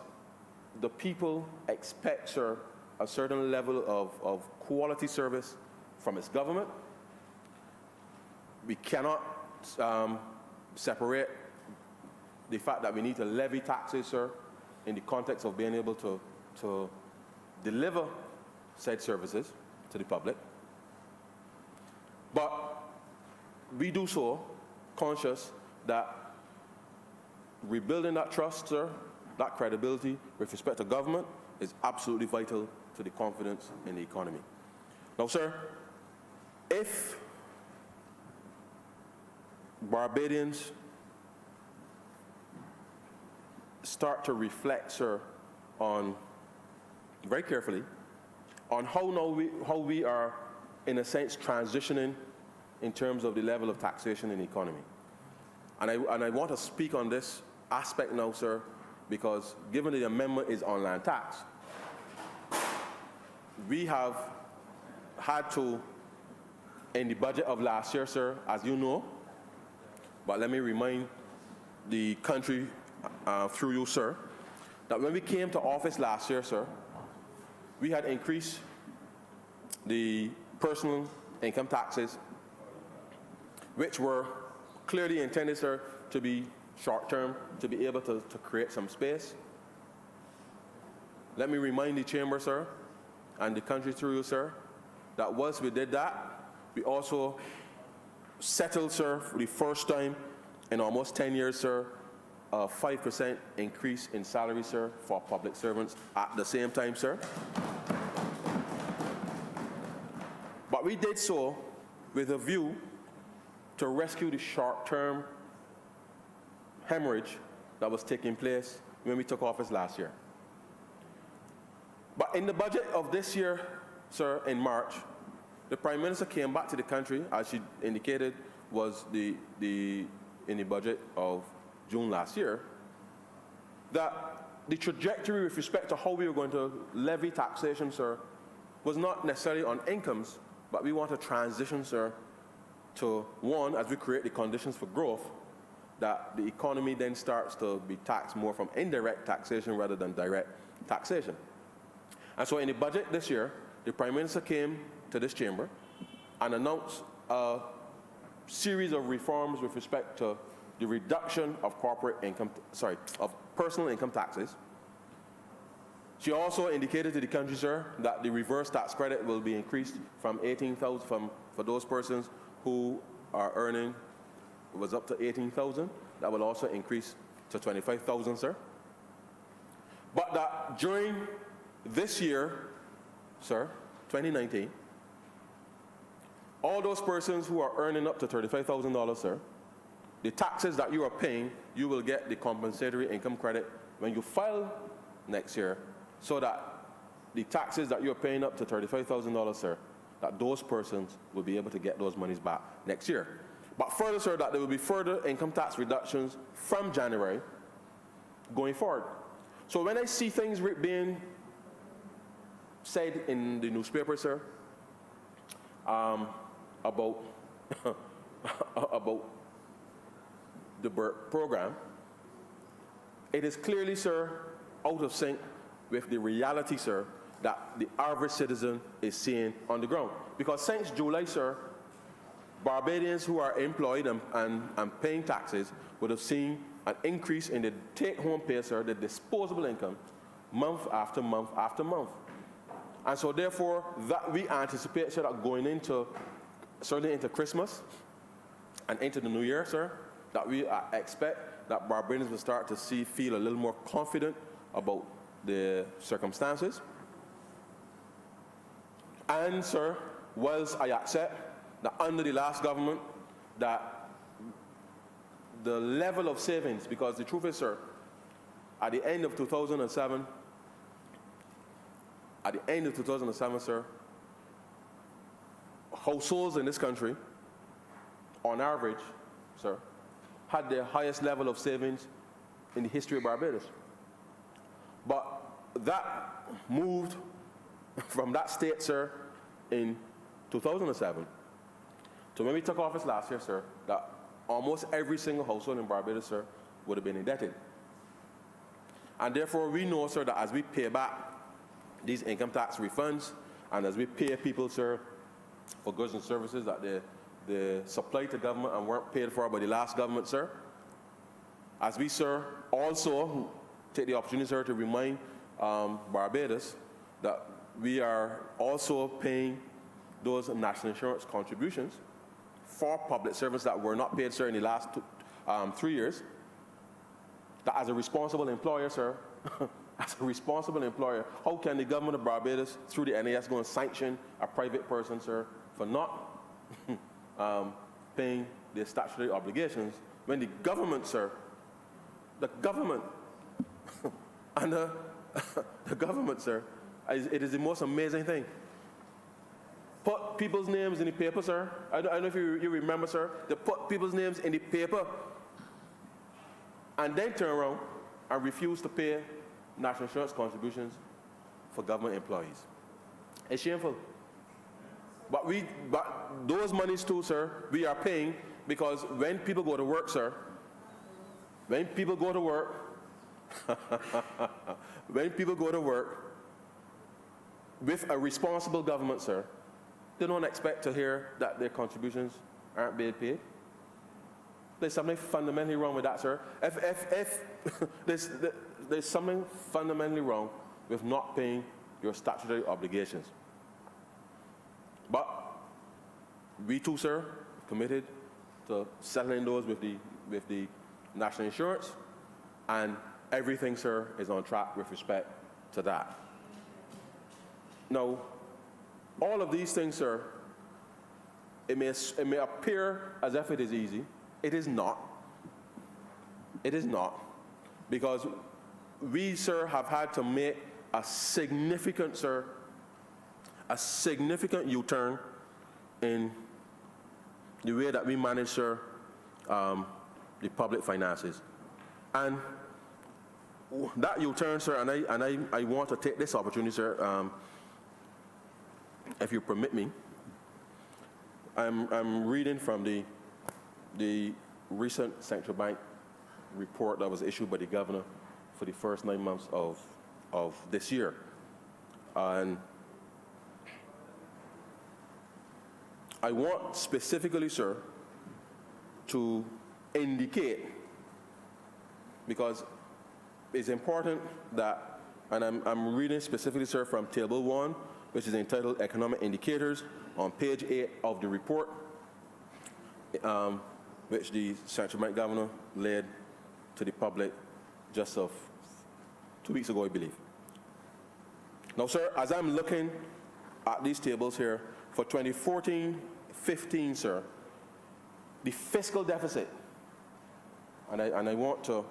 the people expect, sir, a certain level of quality service from its government. We cannot separate the fact that we need to levy taxes, sir, in the context of being able to deliver said services to the public. But we do so conscious that rebuilding that trust, sir, that credibility with respect to government is absolutely vital to the confidence in the economy. Now, sir, if Barbadians start to reflect, sir, on very carefully on how we are, in a sense, transitioning in terms of the level of taxation in the economy. And I want to speak on this aspect now, sir, because given the amendment is on land tax, we have had to, in the budget of last year, sir, as you know, but let me remind the country through you, sir, that when we came to office last year, sir, we had increased the personal income taxes, which were clearly intended, sir, to be short-term, to be able to create some space. Let me remind the chamber, sir, and the country through you, sir, that once we did that, we also settled, sir, for the first time in almost 10 years, sir, a 5% increase in salary, sir, for public servants at the same time, sir. But we did so with a view to rescue the short-term hemorrhage that was taking place when we took office last year. But in the budget of this year, sir, in March, the Prime Minister came back to the country, as she indicated was in the budget of June last year, that the trajectory with respect to how we were going to levy taxation, sir, was not necessarily on incomes, but we want to transition, sir, to one, as we create the conditions for growth, that the economy then starts to be taxed more from indirect taxation rather than direct taxation. And so in the budget this year, the Prime Minister came to this chamber and announced a series of reforms with respect to the reduction of of personal income taxes. She also indicated to the country, sir, that the reverse tax credit will be increased from 18,000 for those persons who are earning, it was up to 18,000. That will also increase to 25,000, sir. But that during this year, sir, 2019, all those persons who are earning up to $35,000, sir, the taxes that you are paying, you will get the compensatory income credit when you file next year, so that the taxes that you're paying up to $35,000, sir, that those persons will be able to get those monies back next year. But further, sir, that there will be further income tax reductions from January going forward. So when I see things being said in the newspaper, sir, about about the BERT program, it is clearly, sir, out of sync with the reality, sir, that the average citizen is seeing on the ground. Because since July, sir, Barbadians who are employed and paying taxes would have seen an increase in the take-home pay, sir, the disposable income, month after month after month. And so therefore, that we anticipate, sir, that going into, certainly into Christmas and into the new year, sir, that we expect that Barbadians will start to feel a little more confident about the circumstances. And, sir, whilst I accept that under the last government, that the level of savings, because the truth is, sir, at the end of 2007, sir, households in this country, on average, sir, had their highest level of savings in the history of Barbados. But that moved from that state, sir, in 2007. So when we took office last year, sir, that almost every single household in Barbados, sir, would have been indebted. And therefore, we know, sir, that as we pay back these income tax refunds, and as we pay people, sir, for goods and services that they supplied to government and weren't paid for by the last government, sir, as we, sir, also take the opportunity, sir, to remind Barbados that we are also paying those national insurance contributions for public servants that were not paid, sir, in the last 3 years. That as a responsible employer, sir, as a responsible employer, how can the government of Barbados, through the NAS, go and sanction a private person, sir, for not paying their statutory obligations when the government, sir, the government, and the government, sir, it is the most amazing thing. Put people's names in the paper, sir. I don't know if you remember, sir. They put people's names in the paper and then turn around and refuse to pay national insurance contributions for government employees. It's shameful. But those monies too, sir, we are paying because when people go to work, sir, when people go to work, when people go to work with a responsible government, sir, they don't expect to hear that their contributions aren't being paid. There's something fundamentally wrong with that, sir. If there's something fundamentally wrong with not paying your statutory obligations. But we too, sir, committed to settling those with the national insurance, and everything, sir, is on track with respect to that. Now, all of these things, sir, it may appear as if it is easy. It is not. It is not. Because we, sir, have had to make a significant U-turn in the way that we manage, sir, the public finances. And that U-turn, sir, and I want to take this opportunity, sir, if you permit me. I'm reading from the recent central bank report that was issued by the governor for the first 9 months of this year. And I want specifically, sir, to indicate, because it's important that, and I'm reading specifically, sir, from Table 1, which is entitled Economic Indicators, on page 8 of the report, which the Central Bank Governor led to the public just 2 weeks ago, I believe. Now, sir, as I'm looking at these tables here, for 2014-15, sir, the fiscal deficit, and I want to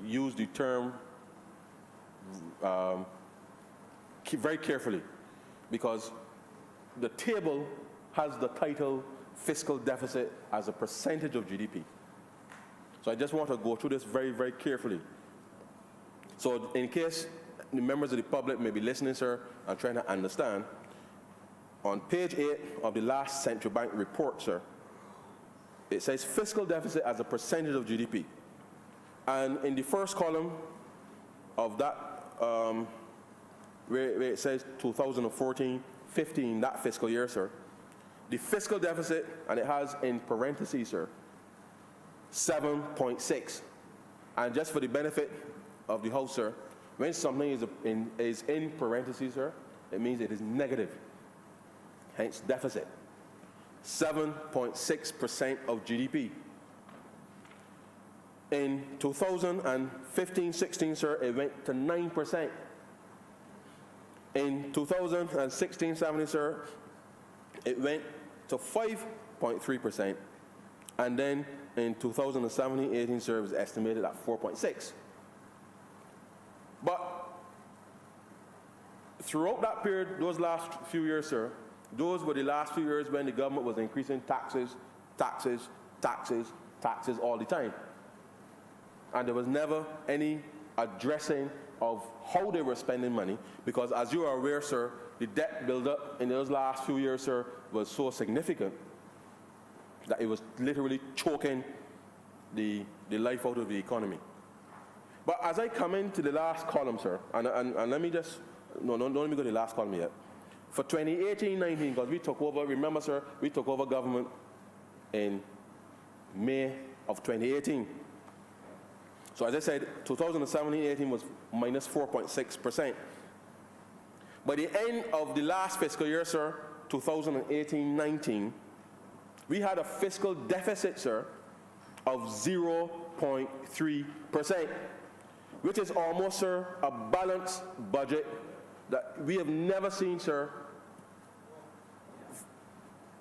use the term very carefully, because the table has the title fiscal deficit as a percentage of GDP. So I just want to go through this very, very carefully. So in case the members of the public may be listening, sir, and trying to understand, on page 8 of the last central bank report, sir, it says fiscal deficit as a percentage of GDP. And in the first column of that, where it says 2014-15, that fiscal year, sir, the fiscal deficit, and it has in parentheses, sir, 7.6. And just for the benefit of the House, sir, when something is in parentheses, sir, it means it is negative, hence deficit. 7.6% of GDP. In 2015-16, sir, it went to 9%. In 2016-17, sir, it went to 5.3%. And then in 2017-18, sir, it was estimated at 4.6. But throughout that period, those last few years, sir, those were the last few years when the government was increasing taxes all the time. And there was never any addressing of how they were spending money, because as you are aware, sir, the debt buildup in those last few years, sir, was so significant that it was literally choking the life out of the economy. But as I come into the last column, sir, and let me just, no, don't let me go to the last column yet. For 2018-19, because we took over, remember, sir, we took over government in May of 2018. So as I said, 2017-18 was minus 4.6%. By the end of the last fiscal year, sir, 2018-19, we had a fiscal deficit, sir, of 0.3%, which is almost, sir, a balanced budget that we have never seen, sir,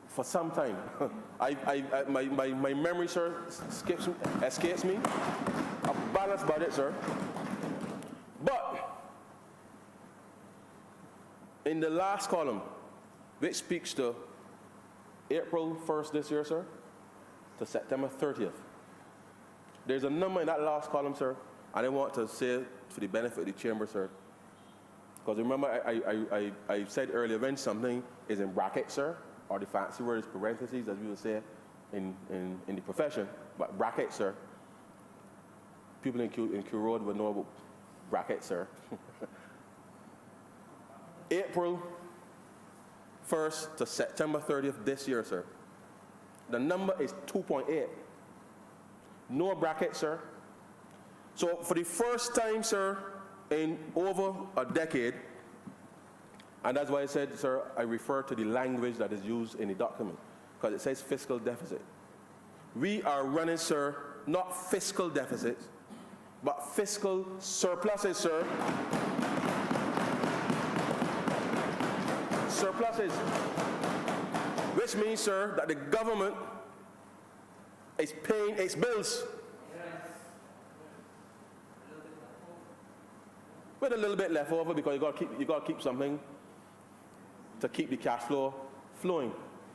for some time. My memory, sir, escapes me. A balanced budget, sir. But in the last column, which speaks to April 1st this year, sir, to September 30th, there's a number in that last column, sir, and I want to say it for the benefit of the chamber, sir. Because remember, I said earlier, when something is in brackets, sir, or the fancy word is parentheses, as we would say in the profession, but brackets, sir. People in Q Road would know about brackets, sir. April 1st to September 30th this year, sir. The number is 2.8. No brackets, sir. So for the first time, sir, in over a decade, and that's why I said, sir, I refer to the language that is used in the document, because it says fiscal deficit. We are running, sir, not fiscal deficits, but fiscal surpluses, sir. Surpluses. Which means, sir, that the government is paying its bills. With a little bit left over, because you got to keep something to keep the cash flow flowing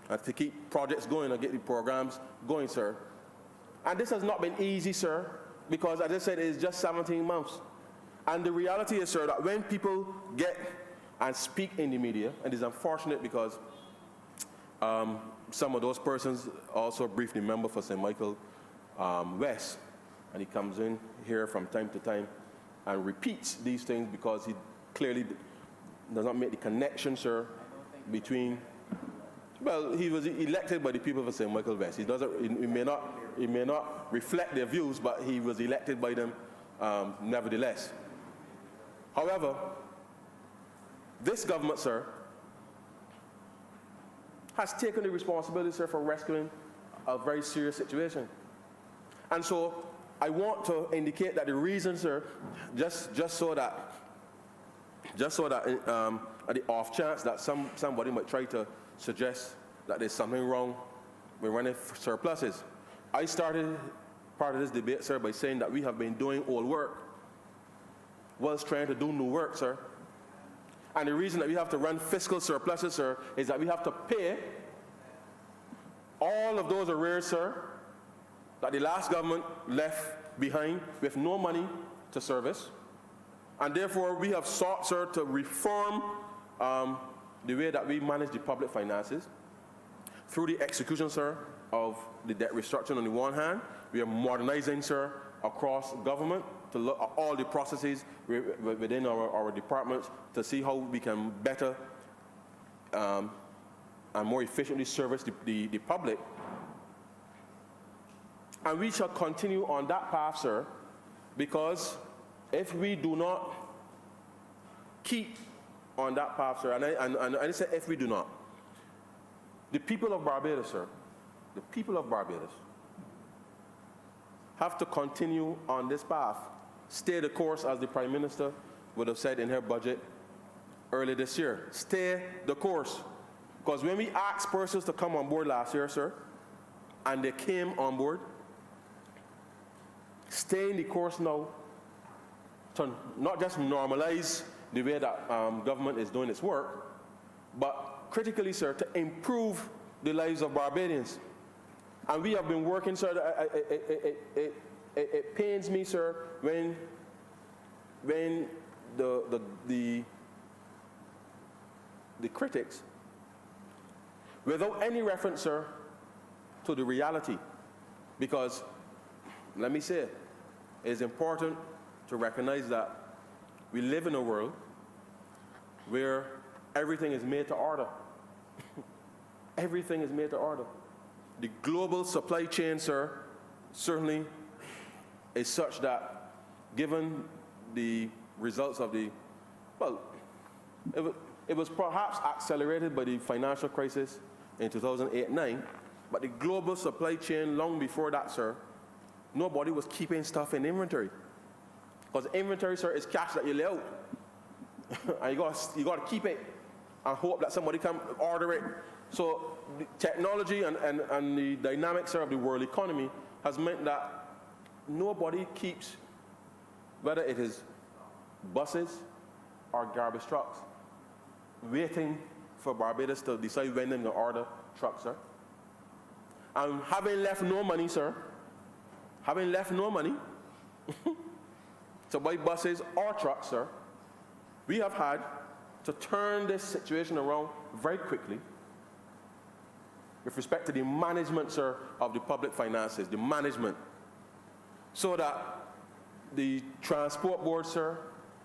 and to keep projects going and get the programs going, sir. And this has not been easy, sir, because as I said, it is just 17 months. And the reality is, sir, that when people get and speak in the media, and it's unfortunate because some of those persons also briefly member for St. Michael West, and he comes in here from time to time and repeats these things because he clearly does not make the connection, sir, between Well, he was elected by the people of St. Michael West. He may not reflect their views, but he was elected by them nevertheless. However, this government, sir, has taken the responsibility, sir, for rescuing a very serious situation. And so I want to indicate that the reason, sir, just so that at the off chance that somebody might try to suggest that there's something wrong with running surpluses. I started part of this debate, sir, by saying that we have been doing old work whilst trying to do new work, sir. And the reason that we have to run fiscal surpluses, sir, is that we have to pay all of those arrears, sir, that the last government left behind with no money to service. And therefore, we have sought, sir, to reform the way that we manage the public finances through the execution, sir, of the debt restructuring on the one hand. We are modernizing, sir, across government to look at all the processes within our departments to see how we can better and more efficiently service the public. And we shall continue on that path, sir, because if we do not keep on that path, sir, and I say if we do not, the people of Barbados, sir, the people of Barbados have to continue on this path, stay the course, as the Prime Minister would have said in her budget early this year. Stay the course. Because when we asked persons to come on board last year, sir, and they came on board, stay in the course now to not just normalize the way that government is doing its work, but critically, sir, to improve the lives of Barbadians. And we have been working, sir. It pains me, sir, when the critics, without any reference, sir, to the reality, because let me say, it is important to recognize that we live in a world where everything is made to order. Everything is made to order. The global supply chain, sir, certainly is such that, given the results of the, well, it was perhaps accelerated by the financial crisis in 2008-9, but the global supply chain long before that, sir, nobody was keeping stuff in inventory. Because inventory, sir, is cash that you lay out. And you got to keep it and hope that somebody can order it. So the technology and the dynamics, sir, of the world economy has meant that nobody keeps, whether it is buses or garbage trucks, waiting for Barbados to decide when they're going to order trucks, sir. And having left no money, sir, having left no money to buy buses or trucks, sir, we have had to turn this situation around very quickly with respect to the management, sir, of the public finances, the management, so that the Transport Board, sir,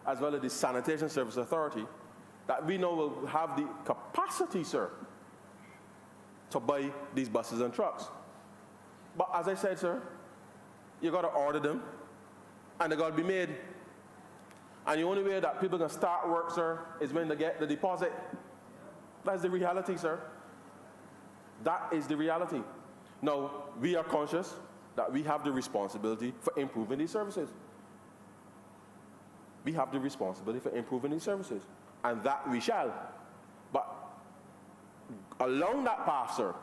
as well as the Sanitation Service Authority, that we now will have the capacity, sir, to buy these buses and trucks. But as I said, sir, you got to order them, and they got to be made. And the only way that people can start work, sir, is when they get the deposit. That's the reality, sir. That is the reality. Now, we are conscious that we have the responsibility for improving these services. We have the responsibility for improving these services, and that we shall. But along that path, sir,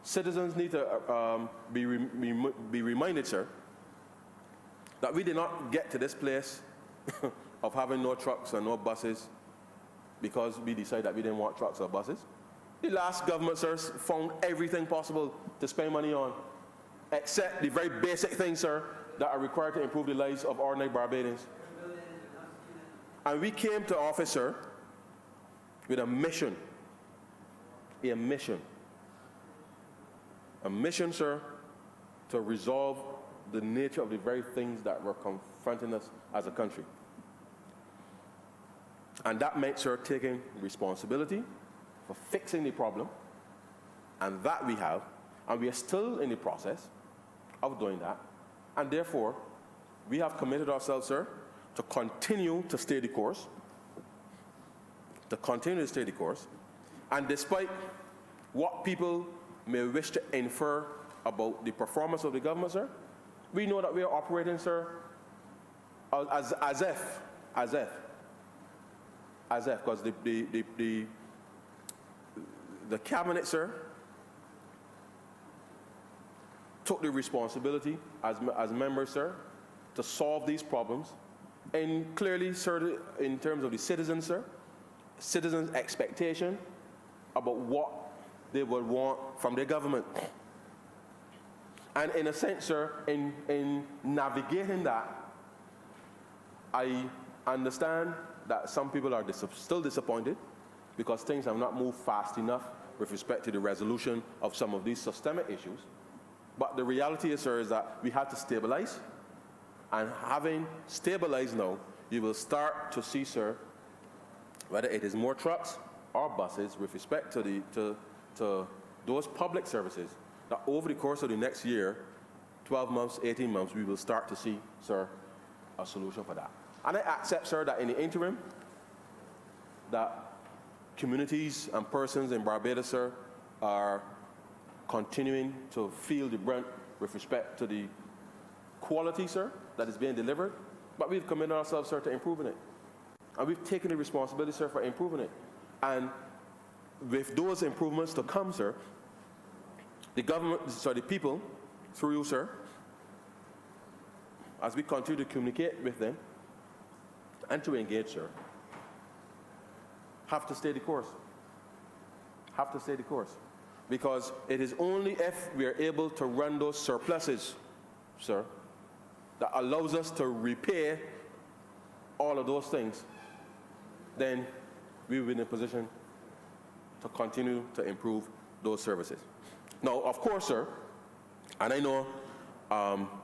citizens need to be reminded, sir, that we did not get to this place of having no trucks and no buses because we decided that we didn't want trucks or buses. The last government, sir, found everything possible to spend money on, except the very basic things, sir, that are required to improve the lives of ordinary Barbadians. And we came to office, sir, with a mission, sir, to resolve the nature of the very things that were confronting us as a country. And that meant, sir, taking responsibility for fixing the problem And that we have, and we are still in the process of doing that. And therefore, we have committed ourselves, sir, to continue to stay the course, And despite what people may wish to infer about the performance of the government, sir, we know that we are operating, sir, as if, because the cabinet, sir, took the responsibility as members, sir, to solve these problems. And clearly, sir, in terms of the citizens, sir, citizens' expectation about what they would want from their government. And in a sense, sir, in navigating that, I understand that some people are still disappointed because things have not moved fast enough with respect to the resolution of some of these systemic issues. But the reality is, sir, is that we had to stabilize. And having stabilized now, you will start to see, sir, whether it is more trucks or buses with respect to those public services, that over the course of the next year, 12 months, 18 months, we will start to see, sir, a solution for that. And I accept, sir, that in the interim, that communities and persons in Barbados, sir, are continuing to feel the brunt with respect to the quality, sir, that is being delivered. But we've committed ourselves, sir, to improving it. And we've taken the responsibility, sir, for improving it. And with those improvements to come, sir, the government, the people, through you, sir, as we continue to communicate with them and to engage, sir, have to stay the course. Because it is only if we are able to run those surpluses, sir, that allows us to repair all of those things, then we will be in a position to continue to improve those services. Now, of course, sir, and I know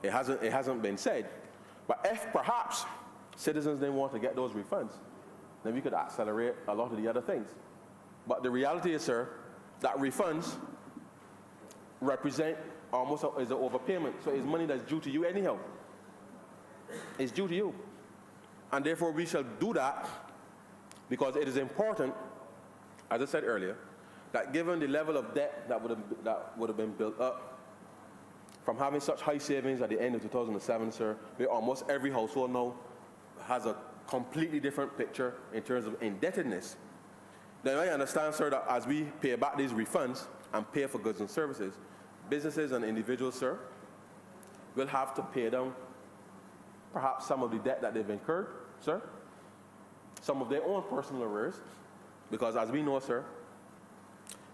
it hasn't been said, but if perhaps citizens didn't want to get those refunds, then we could accelerate a lot of the other things. But the reality is, sir, that refunds represent almost is an overpayment. So it's money that's due to you anyhow. It's due to you. And therefore we shall do that because it is important, as I said earlier, that given the level of debt that would have been built up from having such high savings at the end of 2007, sir, where almost every household now has a completely different picture in terms of indebtedness. Then I understand, sir, that as we pay back these refunds and pay for goods and services, businesses and individuals, sir, will have to pay down perhaps some of the debt that they've incurred, sir, some of their own personal arrears, because as we know, sir,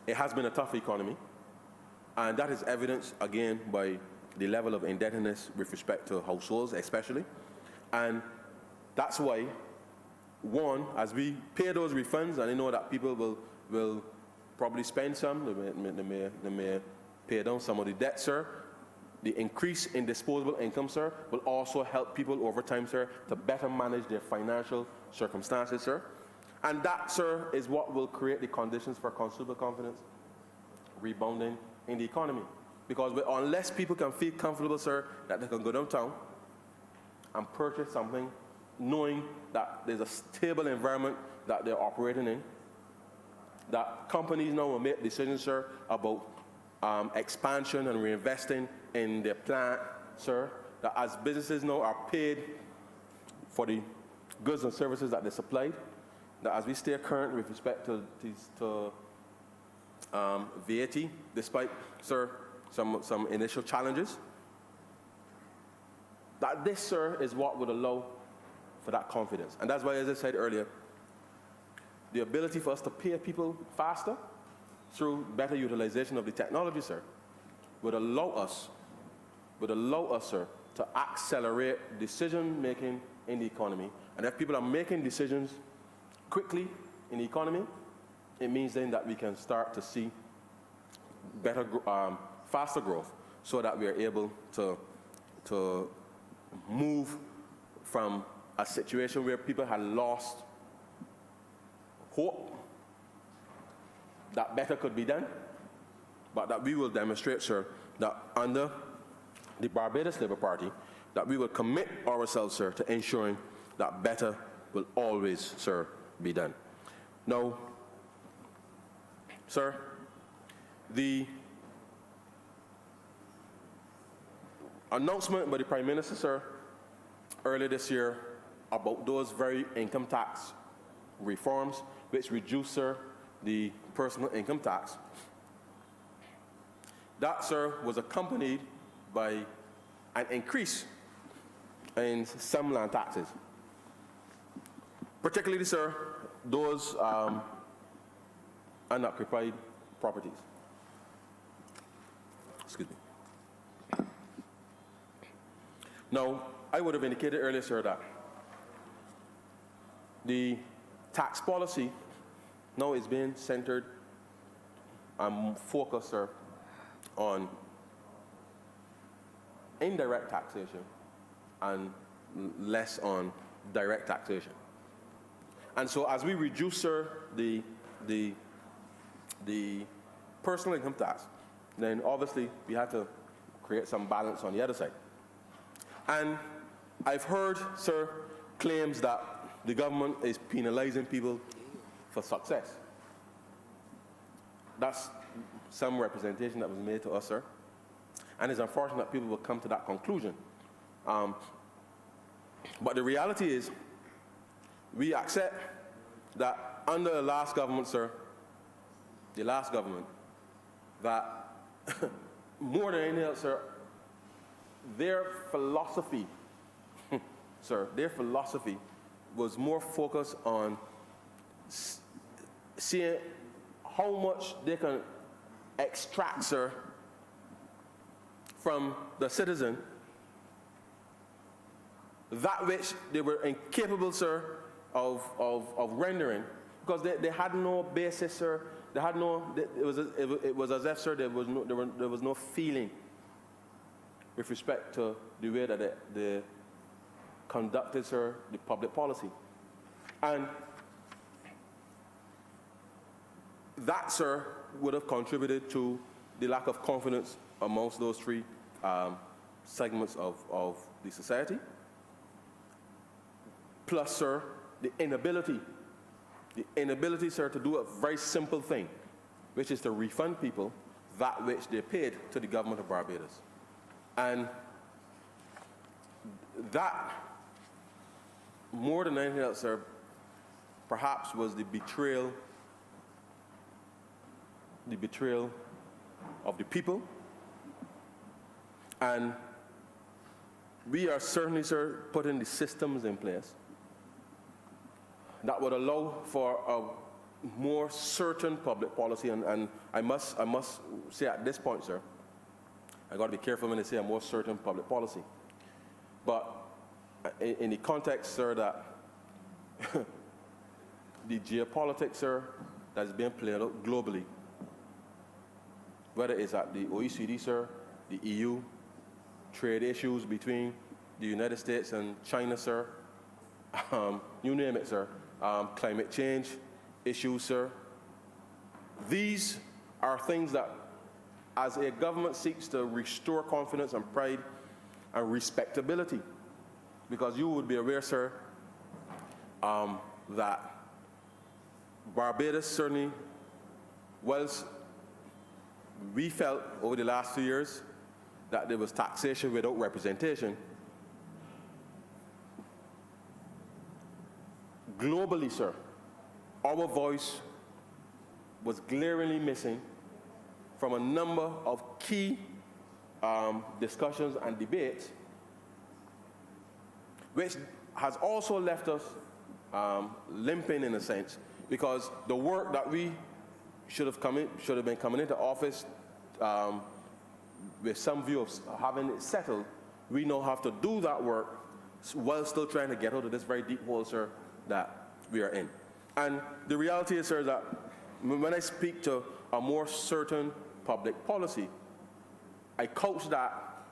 it has been a tough economy, and that is evidenced again by the level of indebtedness with respect to households especially. And that's why, one, as we pay those refunds, and I know that people will probably spend some, they may pay down some of the debt, sir. The increase in disposable income, sir, will also help people over time, sir, to better manage their financial circumstances, sir. And that, sir, is what will create the conditions for consumer confidence rebounding in the economy. Because unless people can feel comfortable, sir, that they can go downtown and purchase something knowing that there's a stable environment that they're operating in, that companies now will make decisions, sir, about expansion and reinvesting in their plant, sir, that as businesses now are paid for the goods and services that they supplied, that as we stay current with respect to VAT, despite, sir, some initial challenges, that this, sir, is what would allow for that confidence. And that's why, as I said earlier, the ability for us to pay people faster through better utilization of the technology, sir, would allow us, sir, to accelerate decision-making in the economy. And if people are making decisions quickly in the economy, it means then that we can start to see better, faster growth, so that we are able to move from a situation where people had lost hope that better could be done, but that we will demonstrate, sir, that under the Barbados Labour Party, that we will commit ourselves, sir, to ensuring that better will always, sir, be done. Now, sir, the announcement by the Prime Minister, sir, earlier this year about those very income tax reforms which reduce, sir, the personal income tax. That, sir, was accompanied by an increase in some land taxes, particularly, sir, those unoccupied properties. Excuse me. Now, I would have indicated earlier, sir, that the tax policy now is being centered and focused, sir, on indirect taxation and less on direct taxation. And so as we reduce, sir, the personal income tax, then obviously we have to create some balance on the other side. And I've heard, sir, claims that the government is penalizing people for success. That's some representation that was made to us, sir. And it's unfortunate that people will come to that conclusion. But the reality is, we accept that under the last government, sir, the last government, that more than anything else, sir, their philosophy, sir, their philosophy was more focused on seeing how much they can extract, sir, from the citizen, that which they were incapable, sir, of rendering, because they had no basis, sir. They had no. It was as if, sir, there was no feeling with respect to the way that they conducted, sir, the public policy, and that, sir, would have contributed to the lack of confidence amongst those three segments of the society. Plus, sir, the inability, sir, to do a very simple thing, which is to refund people that which they paid to the government of Barbados. And that, more than anything else, sir, perhaps was the betrayal of the people. And we are certainly, sir, putting the systems in place that would allow for a more certain public policy. And I must say at this point, sir, I got to be careful when I say a more certain public policy. But in the context, sir, that the geopolitics, sir, that's being played out globally, whether it's at the OECD, sir, the EU, trade issues between the United States and China, sir, you name it, sir, climate change issues, sir. These are things that, as a government seeks to restore confidence and pride and respectability, because you would be aware, sir, that Barbados certainly, whilst we felt over the last 2 years that there was taxation without representation, globally, sir, our voice was glaringly missing from a number of key discussions and debates, which has also left us limping in a sense, because the work that we should have been coming into office with some view of having it settled, we now have to do that work while still trying to get out of this very deep hole, sir, that we are in. And the reality is, sir, that when I speak to a more certain public policy, I couch that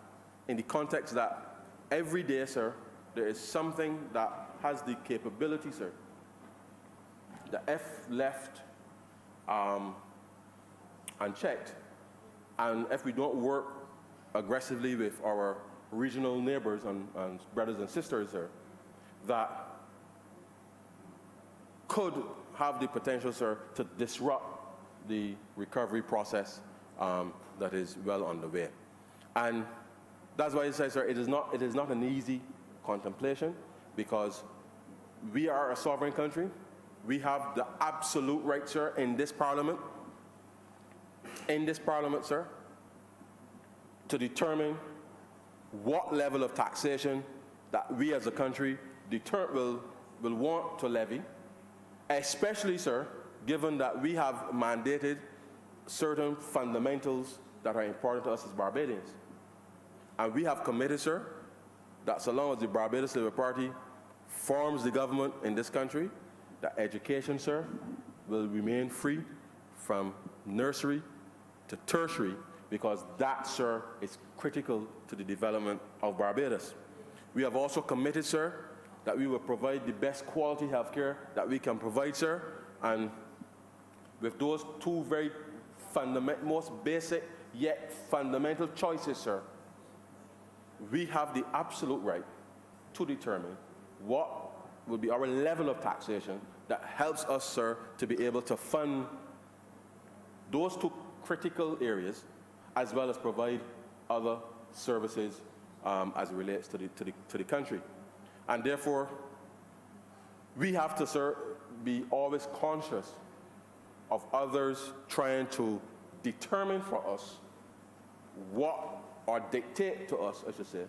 in the context that every day, sir, there is something that has the capability, sir, that if left unchecked, And if we don't work aggressively with our regional neighbors and brothers and sisters there, that could have the potential, sir, to disrupt the recovery process that is well underway. And that's why I say, sir, it is not an easy contemplation, because we are a sovereign country. We have the absolute right, sir, in this parliament, sir, to determine what level of taxation that we as a country will want to levy, especially, sir, given that we have mandated certain fundamentals that are important to us as Barbadians. And we have committed, sir, that so long as the Barbados Labour Party forms the government in this country, that education, sir, will remain free from nursery to tertiary, because that, sir, is critical to the development of Barbados. We have also committed, sir, that we will provide the best quality health care that we can provide, sir, and with those two very most basic yet fundamental choices, sir, we have the absolute right to determine what will be our level of taxation that helps us, sir, to be able to fund those two critical areas, as well as provide other services as it relates to the country. And therefore, we have to, sir, be always conscious of others trying to determine for us what, or dictate to us, I should say,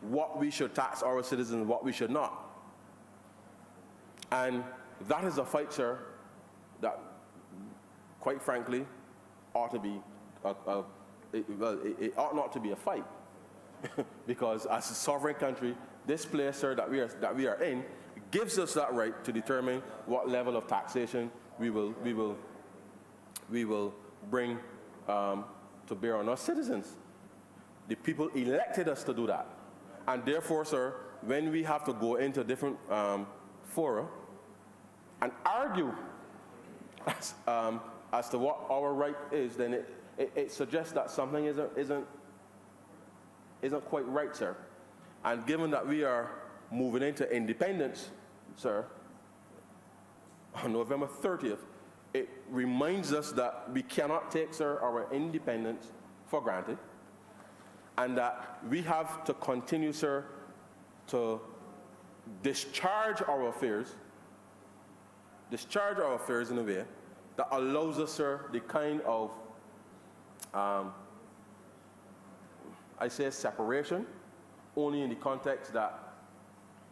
what we should tax our citizens and what we should not. And that is a fight, sir, that, quite frankly, ought to be, it ought not to be a fight. Because as a sovereign country, this place, sir, that we are in, gives us that right to determine what level of taxation we will bring to bear on our citizens. The people elected us to do that. And therefore, sir, when we have to go into different fora and argue as to what our right is, then it suggests that something isn't quite right, sir. And given that we are moving into independence, sir, on November 30th, it reminds us that we cannot take, sir, our independence for granted, and that we have to continue, sir, to discharge our affairs in a way that allows us, sir, the kind of, I say separation, only in the context that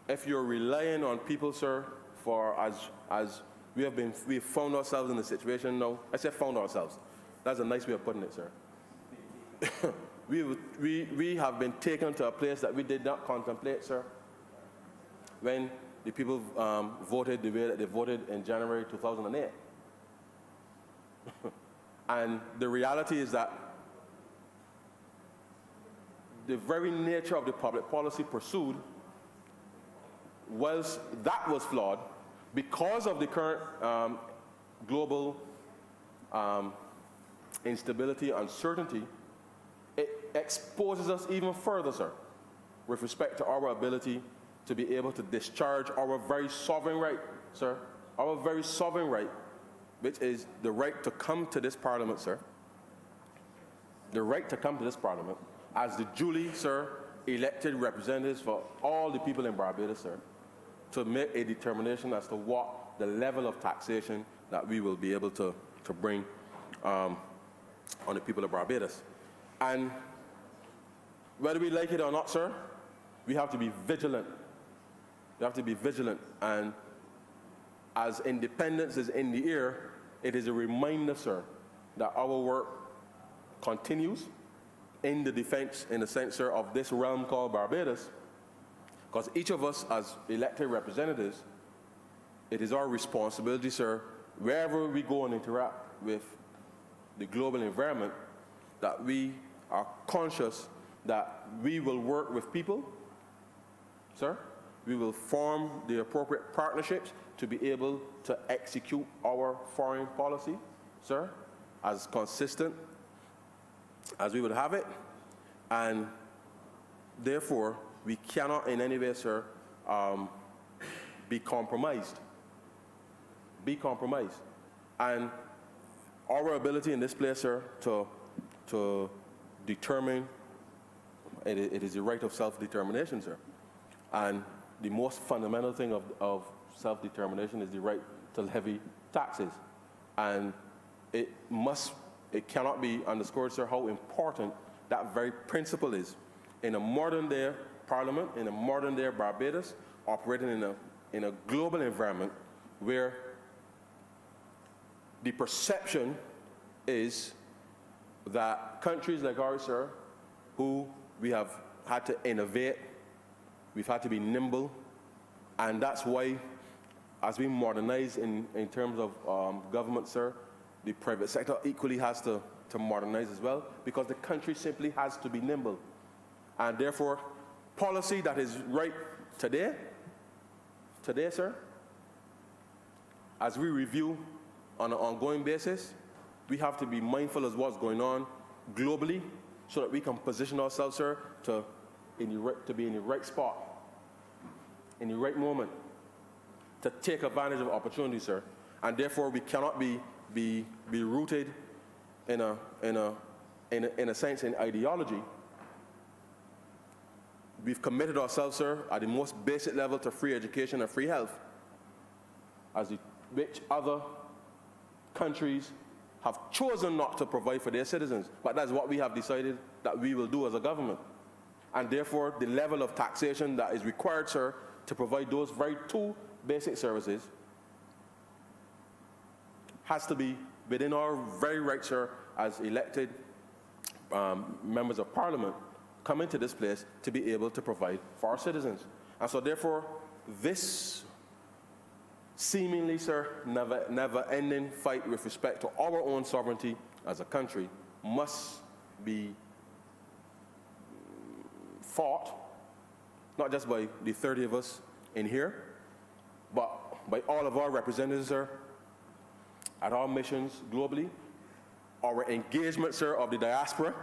if you're relying on people, sir, for as we've found ourselves in a situation now. I said found ourselves. That's a nice way of putting it, sir. we have been taken to a place that we did not contemplate, sir, when the people voted the way that they voted in January 2008. And the reality is that the very nature of the public policy pursued, whilst that was flawed, because of the current global instability, uncertainty, it exposes us even further, sir, with respect to our ability to be able to discharge our very sovereign right, sir, our very sovereign right, which is the right to come to this parliament, sir, the right to come to this parliament as the duly, sir, elected representatives for all the people in Barbados, sir, to make a determination as to what the level of taxation that we will be able to bring on the people of Barbados. And whether we like it or not, sir, we have to be vigilant. We have to be vigilant. And as independence is in the air, it is a reminder, sir, that our work continues in the defense, in the sense, sir, of this realm called Barbados. Because each of us as elected representatives, it is our responsibility, sir, wherever we go and interact with the global environment, that we are conscious that we will work with people, sir. We will form the appropriate partnerships to be able to execute our foreign policy, sir, as consistent as we would have it, and therefore, we cannot in any way, sir, be compromised. Be compromised. And our ability in this place, sir, to determine, it is the right of self-determination, sir. And the most fundamental thing of self-determination is the right to levy taxes. And it cannot be underscored, sir, how important that very principle is in a modern-day parliament, in a modern-day Barbados, operating in a global environment where the perception is that countries like ours, sir, who we have had to innovate, we've had to be nimble, and that's why, as we modernize in terms of government, sir, the private sector equally has to modernize as well, because the country simply has to be nimble. And therefore, policy that is right today, sir, as we review on an ongoing basis, we have to be mindful of what's going on globally so that we can position ourselves, sir, to be in the right spot, in the right moment, to take advantage of opportunities, sir. And therefore, we cannot be rooted in a sense in ideology. We've committed ourselves, sir, at the most basic level to free education and free health, which other countries have chosen not to provide for their citizens. But that's what we have decided that we will do as a government. And therefore, the level of taxation that is required, sir, to provide those very two basic services has to be within our very right, sir, as elected members of parliament, come into this place to be able to provide for our citizens. And so therefore, this seemingly, sir, never-ending fight with respect to our own sovereignty as a country must be fought, not just by the 30 of us in here, but by all of our representatives, sir, at our missions globally, our engagement, sir, of the diaspora,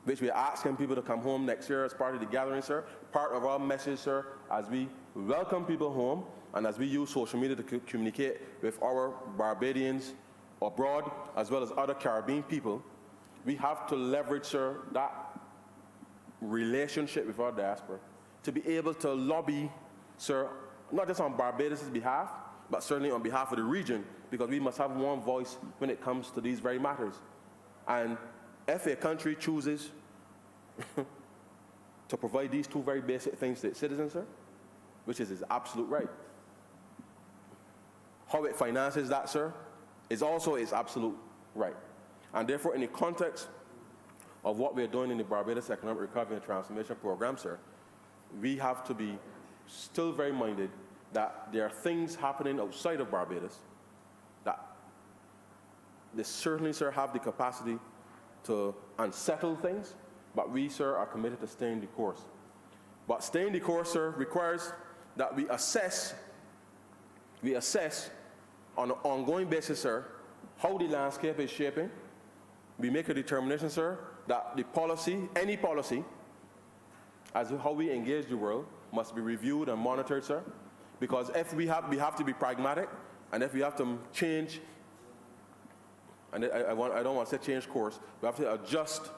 which we are asking people to come home next year as part of the gathering, sir. Part of our message, sir, as we welcome people home and as we use social media to communicate with our Barbadians abroad, as well as other Caribbean people, we have to leverage, sir, that relationship with our diaspora to be able to lobby, sir, not just on Barbados' behalf, but certainly on behalf of the region, because we must have one voice when it comes to these very matters. And if a country chooses to provide these two very basic things to its citizens, sir, which is its absolute right, how it finances that, sir, is also its absolute right. And therefore, in the context of what we're doing in the Barbados Economic Recovery and Transformation Program, sir, we have to be still very minded that there are things happening outside of Barbados that they certainly, sir, have the capacity to unsettle things, but we, sir, are committed to staying the course. But staying the course, sir, requires that we assess on an ongoing basis, sir, how the landscape is shaping. We make a determination, sir, that the policy, any policy, as to how we engage the world, must be reviewed and monitored, sir. Because if we have to be pragmatic, and if we have to change, and I don't want to say change course, we have to adjust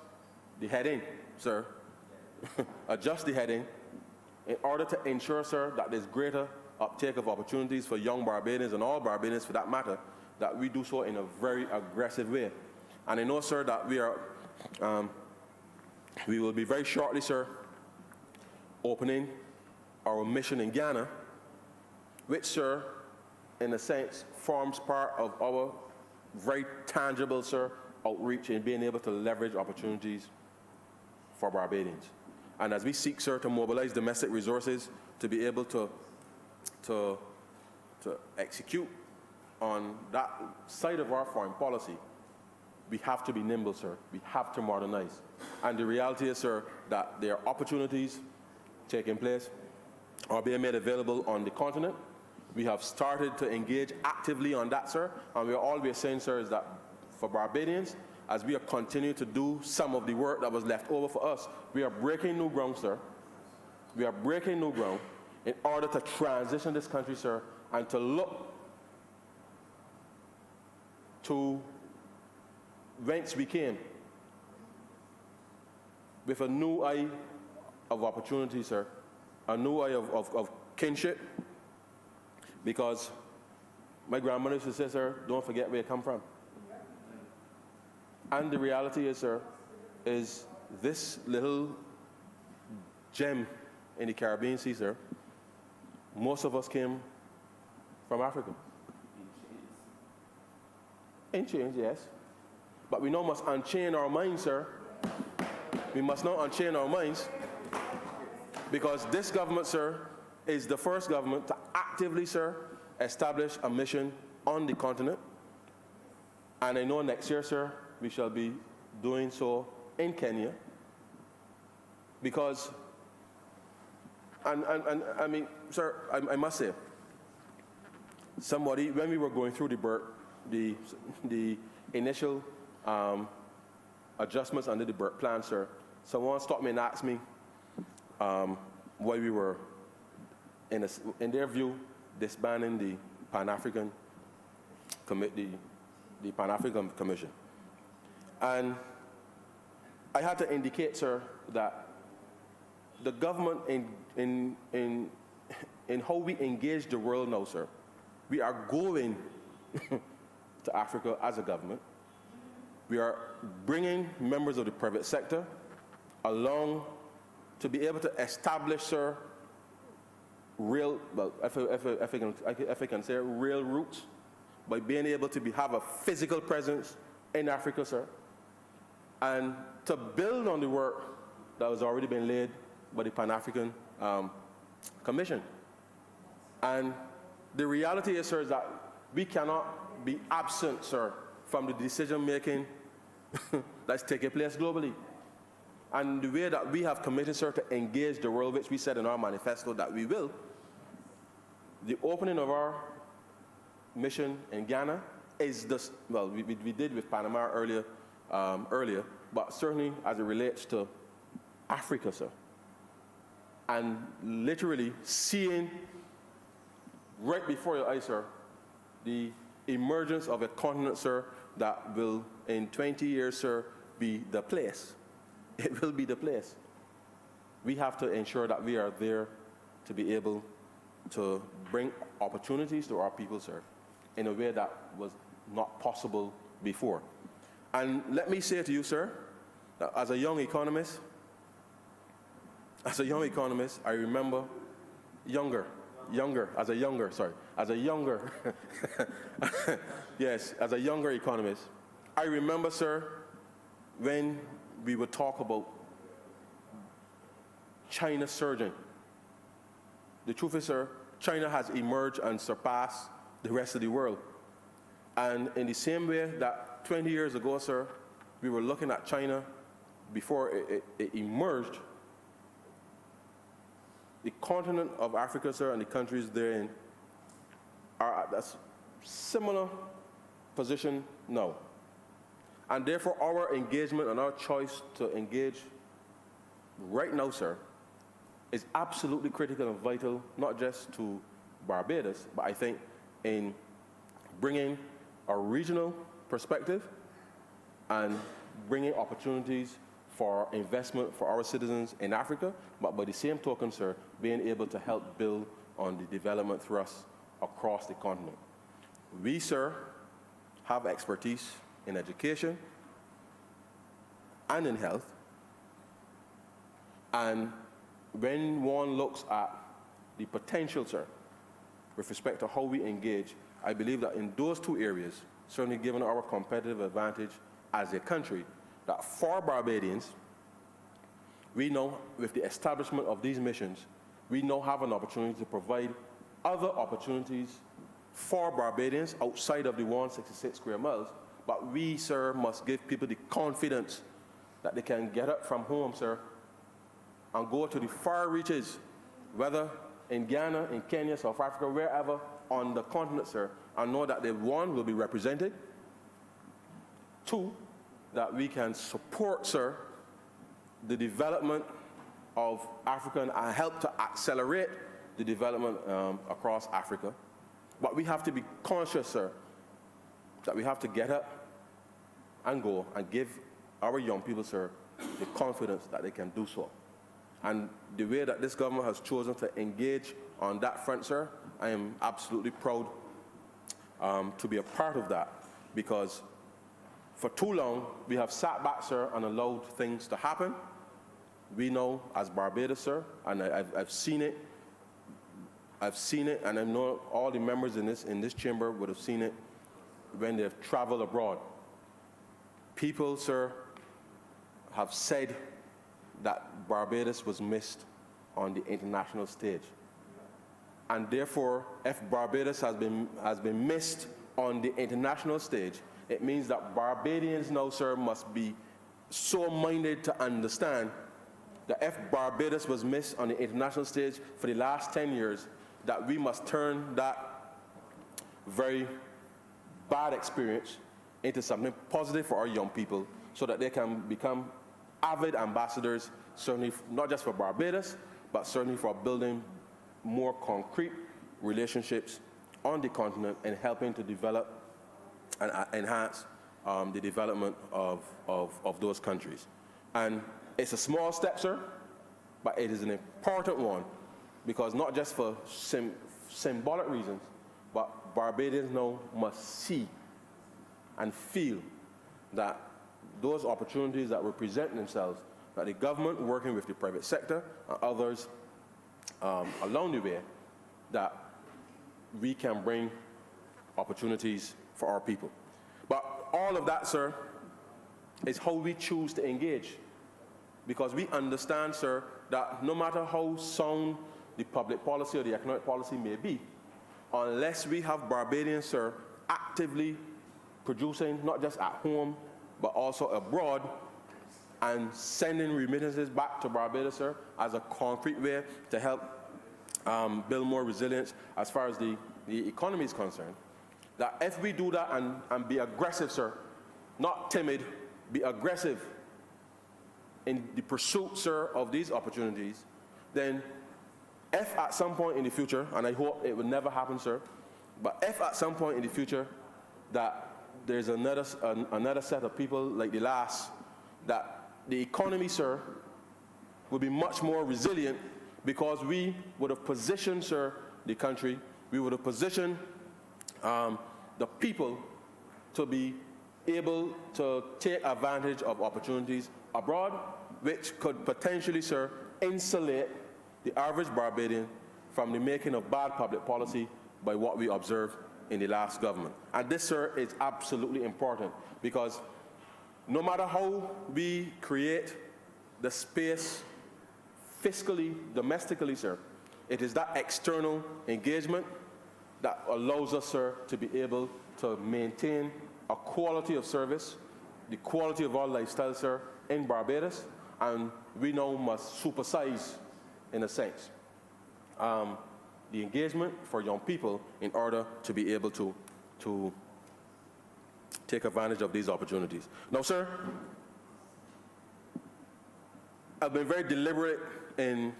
the heading, sir. Adjust the heading in order to ensure, sir, that there's greater uptake of opportunities for young Barbadians and all Barbadians for that matter, that we do so in a very aggressive way. And I know, sir, that we will be very shortly, sir, opening our mission in Ghana, which, sir, in a sense, forms part of our very tangible, sir, outreach in being able to leverage opportunities for Barbadians. And as we seek, sir, to mobilize domestic resources to be able to execute on that side of our foreign policy, we have to be nimble, sir. We have to modernize. And the reality is, sir, that there are opportunities taking place or being made available on the continent. We have started to engage actively on that, sir. And all we're saying, sir, is that for Barbadians, as we are continuing to do some of the work that was left over for us, we are breaking new ground, sir. We are breaking new ground in order to transition this country, sir, and to look to whence we came with a new eye of opportunity, sir, a new eye of kinship, because my grandmother used to say, sir, don't forget where you come from. And the reality is, sir, is this little gem in the Caribbean Sea, sir, most of us came from Africa. In chains, yes. But we now must unchain our minds, sir. We must now unchain our minds, because this government, sir, is the first government to actively, sir, establish a mission on the continent. And I know next year, sir, we shall be doing so in Kenya. Because, and I mean, sir, I must say, somebody, when we were going through the initial adjustments under the Burke plan, sir, someone stopped me and asked me why we were, in their view, disbanding the Pan-African the Pan-African Commission. And I had to indicate, sir, that the government in how we engage the world now, sir, we are going to Africa as a government. We are bringing members of the private sector along to be able to establish, sir, real, well, if I can say real roots, by being able to have a physical presence in Africa, sir, and to build on the work that has already been laid by the Pan-African Commission. And the reality is, sir, is that we cannot be absent, sir, from the decision-making that's taking place globally. And the way that we have committed, sir, to engage the world, which we said in our manifesto that we will, the opening of our mission in Ghana is this, well, we did with Panama earlier, but certainly as it relates to Africa, sir. And literally seeing right before your eyes, sir, the emergence of a continent, sir, that will in 20 years, sir, be the place. It will be the place. We have to ensure that we are there to be able to bring opportunities to our people, sir, in a way that was not possible before. And let me say to you, sir, that as a young economist, I remember as a younger economist, I remember, sir, when we would talk about China surging. The truth is, sir, China has emerged and surpassed the rest of the world. And in the same way that 20 years ago, sir, we were looking at China before it emerged, the continent of Africa, sir, and the countries therein are at a similar position now. And therefore, our engagement and our choice to engage right now, sir, is absolutely critical and vital, not just to Barbados, but I think in bringing a regional perspective and bringing opportunities for investment for our citizens in Africa, but by the same token, sir, being able to help build on the development thrust across the continent. We, sir, have expertise in education and in health. And when one looks at the potential, sir, with respect to how we engage, I believe that in those two areas, certainly given our competitive advantage as a country, that for Barbadians, we know with the establishment of these missions, we now have an opportunity to provide other opportunities for Barbadians outside of the 166 square miles. But we, sir, must give people the confidence that they can get up from home, sir, and go to the far reaches, whether in Ghana, in Kenya, South Africa, wherever on the continent, sir, and know that they, one, will be represented, two, that we can support, sir, the development of Africa and help to accelerate the development across Africa. But we have to be conscious, sir, that we have to get up and go and give our young people, sir, the confidence that they can do so. And the way that this government has chosen to engage on that front, sir, I am absolutely proud to be a part of that, because for too long we have sat back, sir, and allowed things to happen. We know as Barbados, sir, and I've seen it, and I know all the members in this chamber would have seen it when they've traveled abroad. People, sir, have said that Barbados was missed on the international stage. And therefore, if Barbados has been missed on the international stage, it means that Barbadians now, sir, must be so minded to understand that if Barbados was missed on the international stage for the last 10 years, that we must turn that very bad experience into something positive for our young people so that they can become avid ambassadors, certainly not just for Barbados, but certainly for building more concrete relationships on the continent and helping to develop and enhance the development of those countries. And it's a small step, sir, but it is an important one, because not just for symbolic reasons, but Barbadians now must see and feel that those opportunities that will present themselves, that the government working with the private sector and others along the way, that we can bring opportunities for our people. But all of that, sir, is how we choose to engage. Because we understand, sir, that no matter how sound the public policy or the economic policy may be, unless we have Barbadians, sir, actively producing, not just at home, but also abroad, and sending remittances back to Barbados, sir, as a concrete way to help build more resilience as far as the economy is concerned, that if we do that and be aggressive, sir, not timid, be aggressive in the pursuit, sir, of these opportunities, then if at some point in the future, and I hope it will never happen, sir, but if at some point in the future that there's another set of people like the last, that the economy, sir, will be much more resilient, because we would have positioned, sir, the country, we would have positioned the people to be able to take advantage of opportunities abroad, which could potentially, sir, insulate the average Barbadian from the making of bad public policy by what we observed in the last government. And this, sir, is absolutely important, because no matter how we create the space fiscally, domestically, sir, it is that external engagement that allows us, sir, to be able to maintain a quality of service, the quality of our lifestyle, sir, in Barbados, and we now must supersize, in a sense, the engagement for young people in order to be able to take advantage of these opportunities. Now, sir, I've been very deliberate in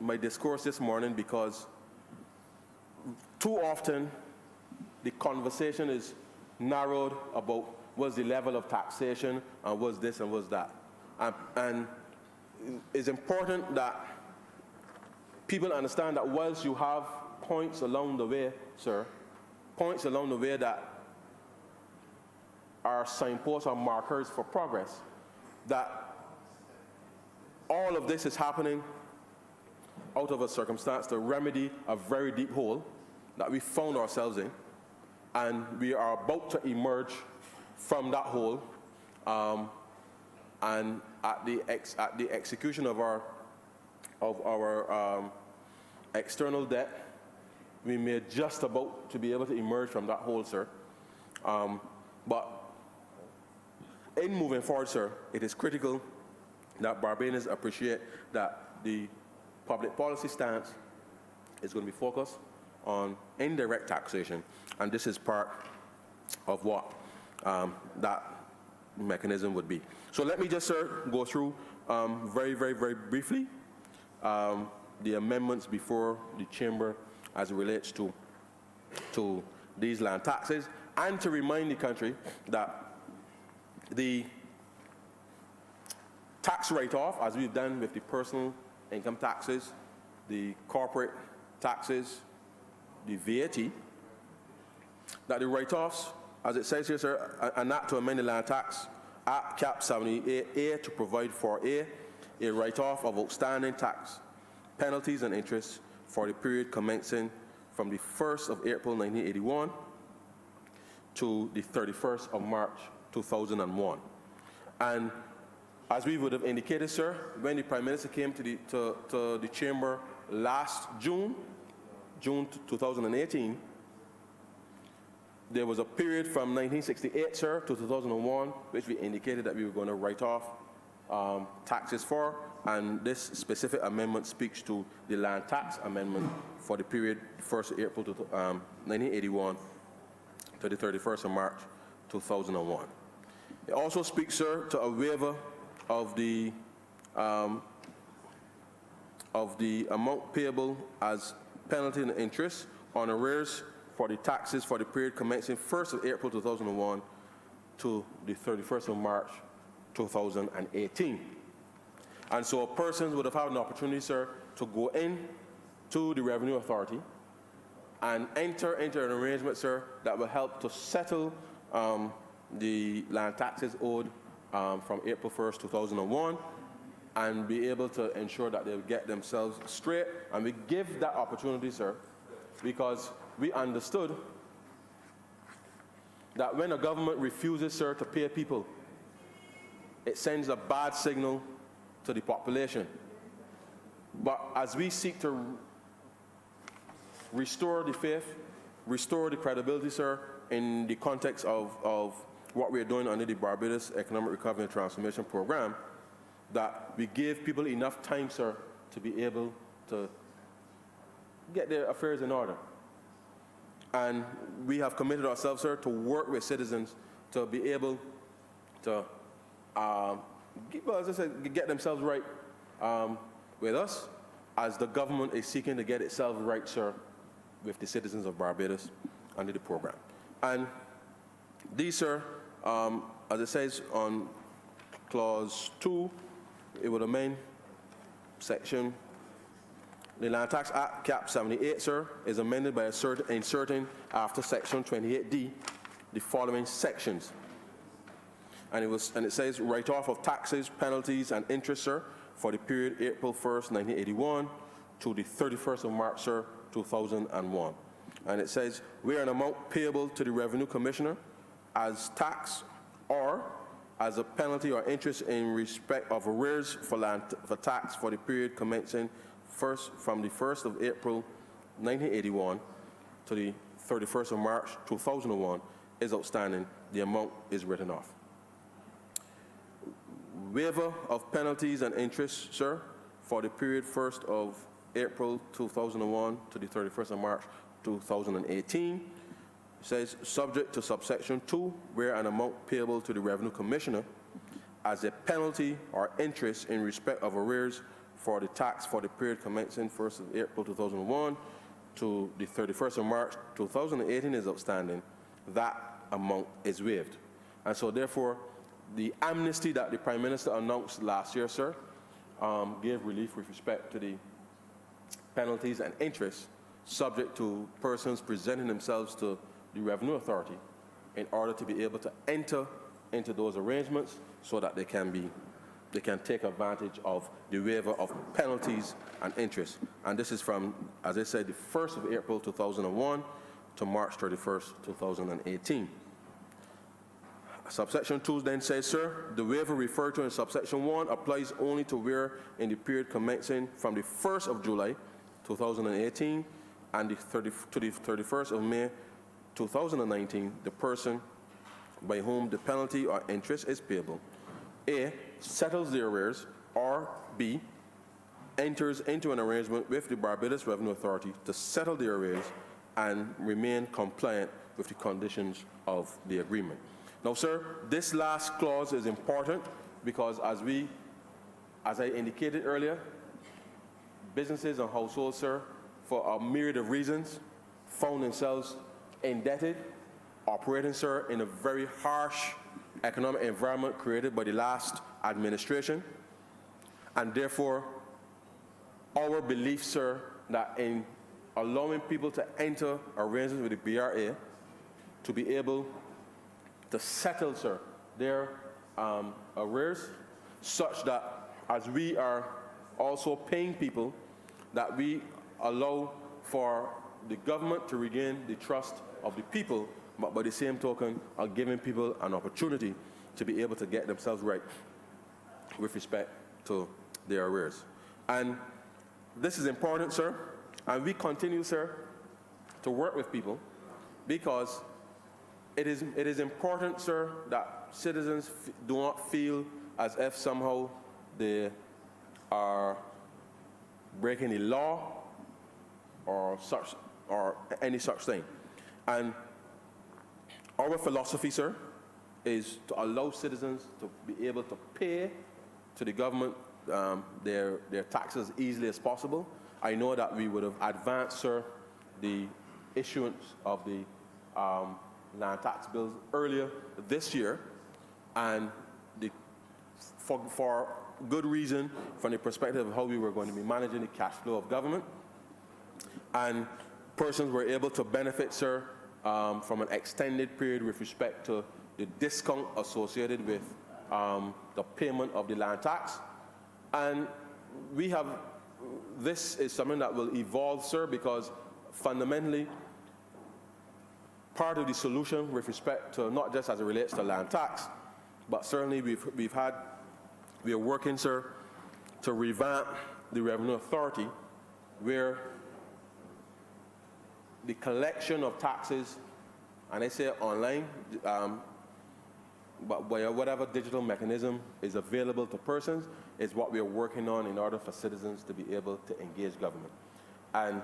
my discourse this morning, because too often the conversation is narrowed about what's the level of taxation and what's this and what's that. And it's important that people understand that whilst you have points along the way, sir, points along the way that are signposts or markers for progress, that all of this is happening out of a circumstance to remedy a very deep hole that we found ourselves in, and we are about to emerge from that hole, and at the execution of our external debt, we may just about to be able to emerge from that hole, sir. But in moving forward, sir, it is critical that Barbadians appreciate that the public policy stance is going to be focused on indirect taxation, and this is part of what that mechanism would be. So let me just, sir, go through very, very, very briefly the amendments before the chamber as it relates to these land taxes, and to remind the country that the tax write-off, as we've done with the personal income taxes, the corporate taxes, the VAT, that the write-offs, as it says here, sir, an act to amend the Land Tax Act, Cap 78A, to provide for a write-off of outstanding tax penalties and interest for the period commencing from the 1st of April 1981 to the 31st of March 2001. And as we would have indicated, sir, when the Prime Minister came to the chamber last June 2018, there was a period from 1968, sir, to 2001, which we indicated that we were going to write off taxes for, and this specific amendment speaks to the land tax amendment for the period 1st of April 1981 to the 31st of March 2001. It also speaks, sir, to a waiver of the amount payable as penalty and interest on arrears for the taxes for the period commencing 1st of April 2001 to the 31st of March 2018. And so persons would have had an opportunity, sir, to go in to the Revenue Authority and enter into an arrangement, sir, that will help to settle the land taxes owed from April 1st, 2001, and be able to ensure that they get themselves straight. And we give that opportunity, sir, because we understood that when a government refuses, sir, to pay people, it sends a bad signal to the population. But as we seek to restore the faith, restore the credibility, sir, in the context of what we are doing under the Barbados Economic Recovery and Transformation Program, that we give people enough time, sir, to be able to get their affairs in order. And we have committed ourselves, sir, to work with citizens to be able to, as I said, get themselves right with us, as the government is seeking to get itself right, sir, with the citizens of Barbados under the program. And these, sir, as it says on clause 2, it would amend section. The Land Tax Act, Cap 78, sir, is amended by inserting after section 28D the following sections. And it says write-off of taxes, penalties, and interest, sir, for the period April 1st, 1981 to the 31st of March, sir, 2001. And it says where an amount payable to the Revenue Commissioner as tax or as a penalty or interest in respect of arrears for tax for the period commencing from the 1st of April 1981 to the 31st of March 2001 is outstanding, the amount is written off. Waiver of penalties and interest, sir, for the period 1st of April 2001 to the 31st of March 2018. Says subject to subsection 2, where an amount payable to the Revenue Commissioner as a penalty or interest in respect of arrears for the tax for the period commencing 1st of April 2001 to the 31st of March 2018 is outstanding, that amount is waived. And so therefore, the amnesty that the Prime Minister announced last year, sir, gave relief with respect to the penalties and interest subject to persons presenting themselves to the Revenue Authority in order to be able to enter into those arrangements so that they can take advantage of the waiver of penalties and interest. And this is from, as I said, the 1st of April 2001 to March 31st, 2018. Subsection 2 then says, sir, the waiver referred to in subsection 1 applies only to where in the period commencing from the 1st of July 2018 and to the 31st of May 2019, the person by whom the penalty or interest is payable, A, settles the arrears, or B, enters into an arrangement with the Barbados Revenue Authority to settle the arrears and remain compliant with the conditions of the agreement. Now, sir, this last clause is important because as I indicated earlier, businesses and households, sir, for a myriad of reasons, found themselves indebted, operating, sir, in a very harsh economic environment created by the last administration. And therefore, our belief, sir, that in allowing people to enter arrangements with the BRA to be able to settle, sir, their arrears, such that as we are also paying people, that we allow for the government to regain the trust of the people, but by the same token are giving people an opportunity to be able to get themselves right with respect to their arrears. And this is important, sir, and we continue, sir, to work with people because it is important, sir, that citizens do not feel as if somehow they are breaking the law or any such thing. And our philosophy, sir, is to allow citizens to be able to pay to the government their taxes as easily as possible. I know that we would have advanced, sir, the issuance of the land tax bills earlier this year, and for good reason from the perspective of how we were going to be managing the cash flow of government. And persons were able to benefit, sir, from an extended period with respect to the discount associated with the payment of the land tax. And this is something that will evolve, sir, because fundamentally, part of the solution with respect to not just as it relates to land tax, but certainly we are working, sir, to revamp the Revenue Authority, where the collection of taxes, and I say online, but whatever digital mechanism is available to persons is what we are working on in order for citizens to be able to engage government. And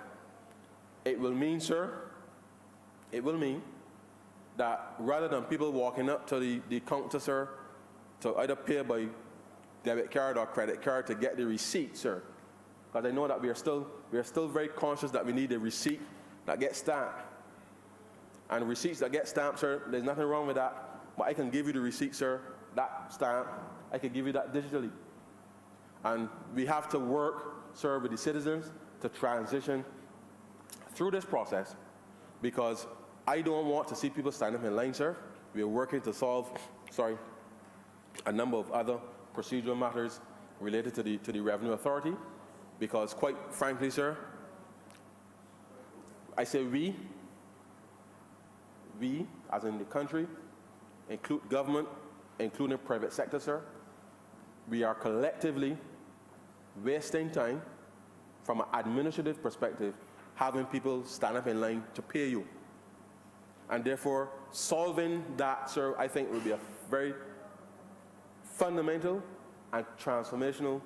it will mean, sir, that rather than people walking up to the counter, sir, to either pay by debit card or credit card to get the receipt, sir, because I know that we are still very conscious that we need a receipt that gets stamped. And receipts that get stamped, sir, there's nothing wrong with that. But I can give you the receipt, sir, that stamp, I can give you that digitally. And we have to work, sir, with the citizens to transition through this process, because I don't want to see people stand up in line, sir. We are working to solve, a number of other procedural matters related to the Revenue Authority, because quite frankly, sir, I say we, as in the country, include government, including private sector, sir, we are collectively wasting time from an administrative perspective, having people stand up in line to pay you. And therefore, solving that, sir, I think would be a very fundamental and transformational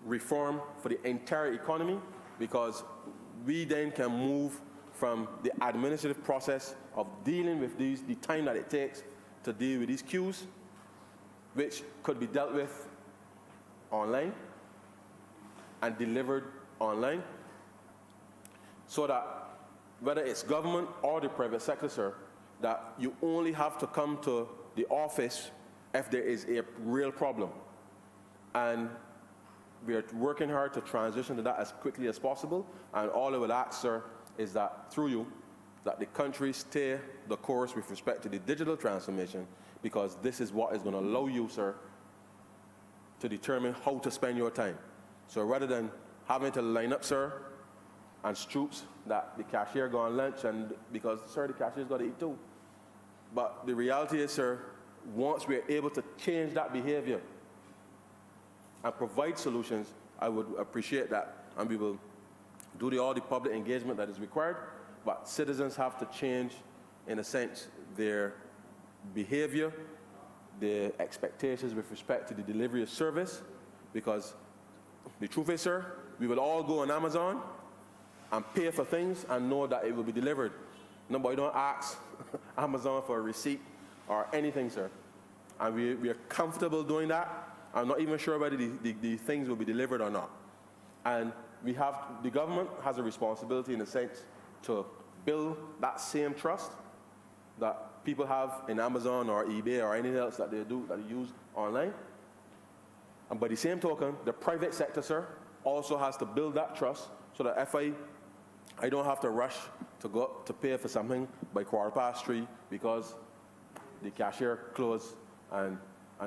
reform for the entire economy, because we then can move from the administrative process of dealing with the time that it takes to deal with these queues, which could be dealt with online and delivered online, so that whether it's government or the private sector, sir, that you only have to come to the office if there is a real problem. And we are working hard to transition to that as quickly as possible. And all I would ask, sir, is that through you, that the country stay the course with respect to the digital transformation, because this is what is going to allow you, sir, to determine how to spend your time. So rather than having to line up, sir, and stoops that the cashier go on lunch, and because, sir, the cashier's got to eat too. But the reality is, sir, once we're able to change that behavior and provide solutions, I would appreciate that, and we will do all the public engagement that is required, but citizens have to change, in a sense, their behavior, their expectations with respect to the delivery of service, because the truth is, sir, we will all go on Amazon and pay for things and know that it will be delivered. Nobody don't ask Amazon for a receipt or anything, sir. And we are comfortable doing that. I'm not even sure whether the things will be delivered or not. And the government has a responsibility in a sense to build that same trust that people have in Amazon or eBay or anything else that they use online. And by the same token, the private sector, sir, also has to build that trust so that if I don't have to rush to go to pay for something by 3:15 because the cashier closed and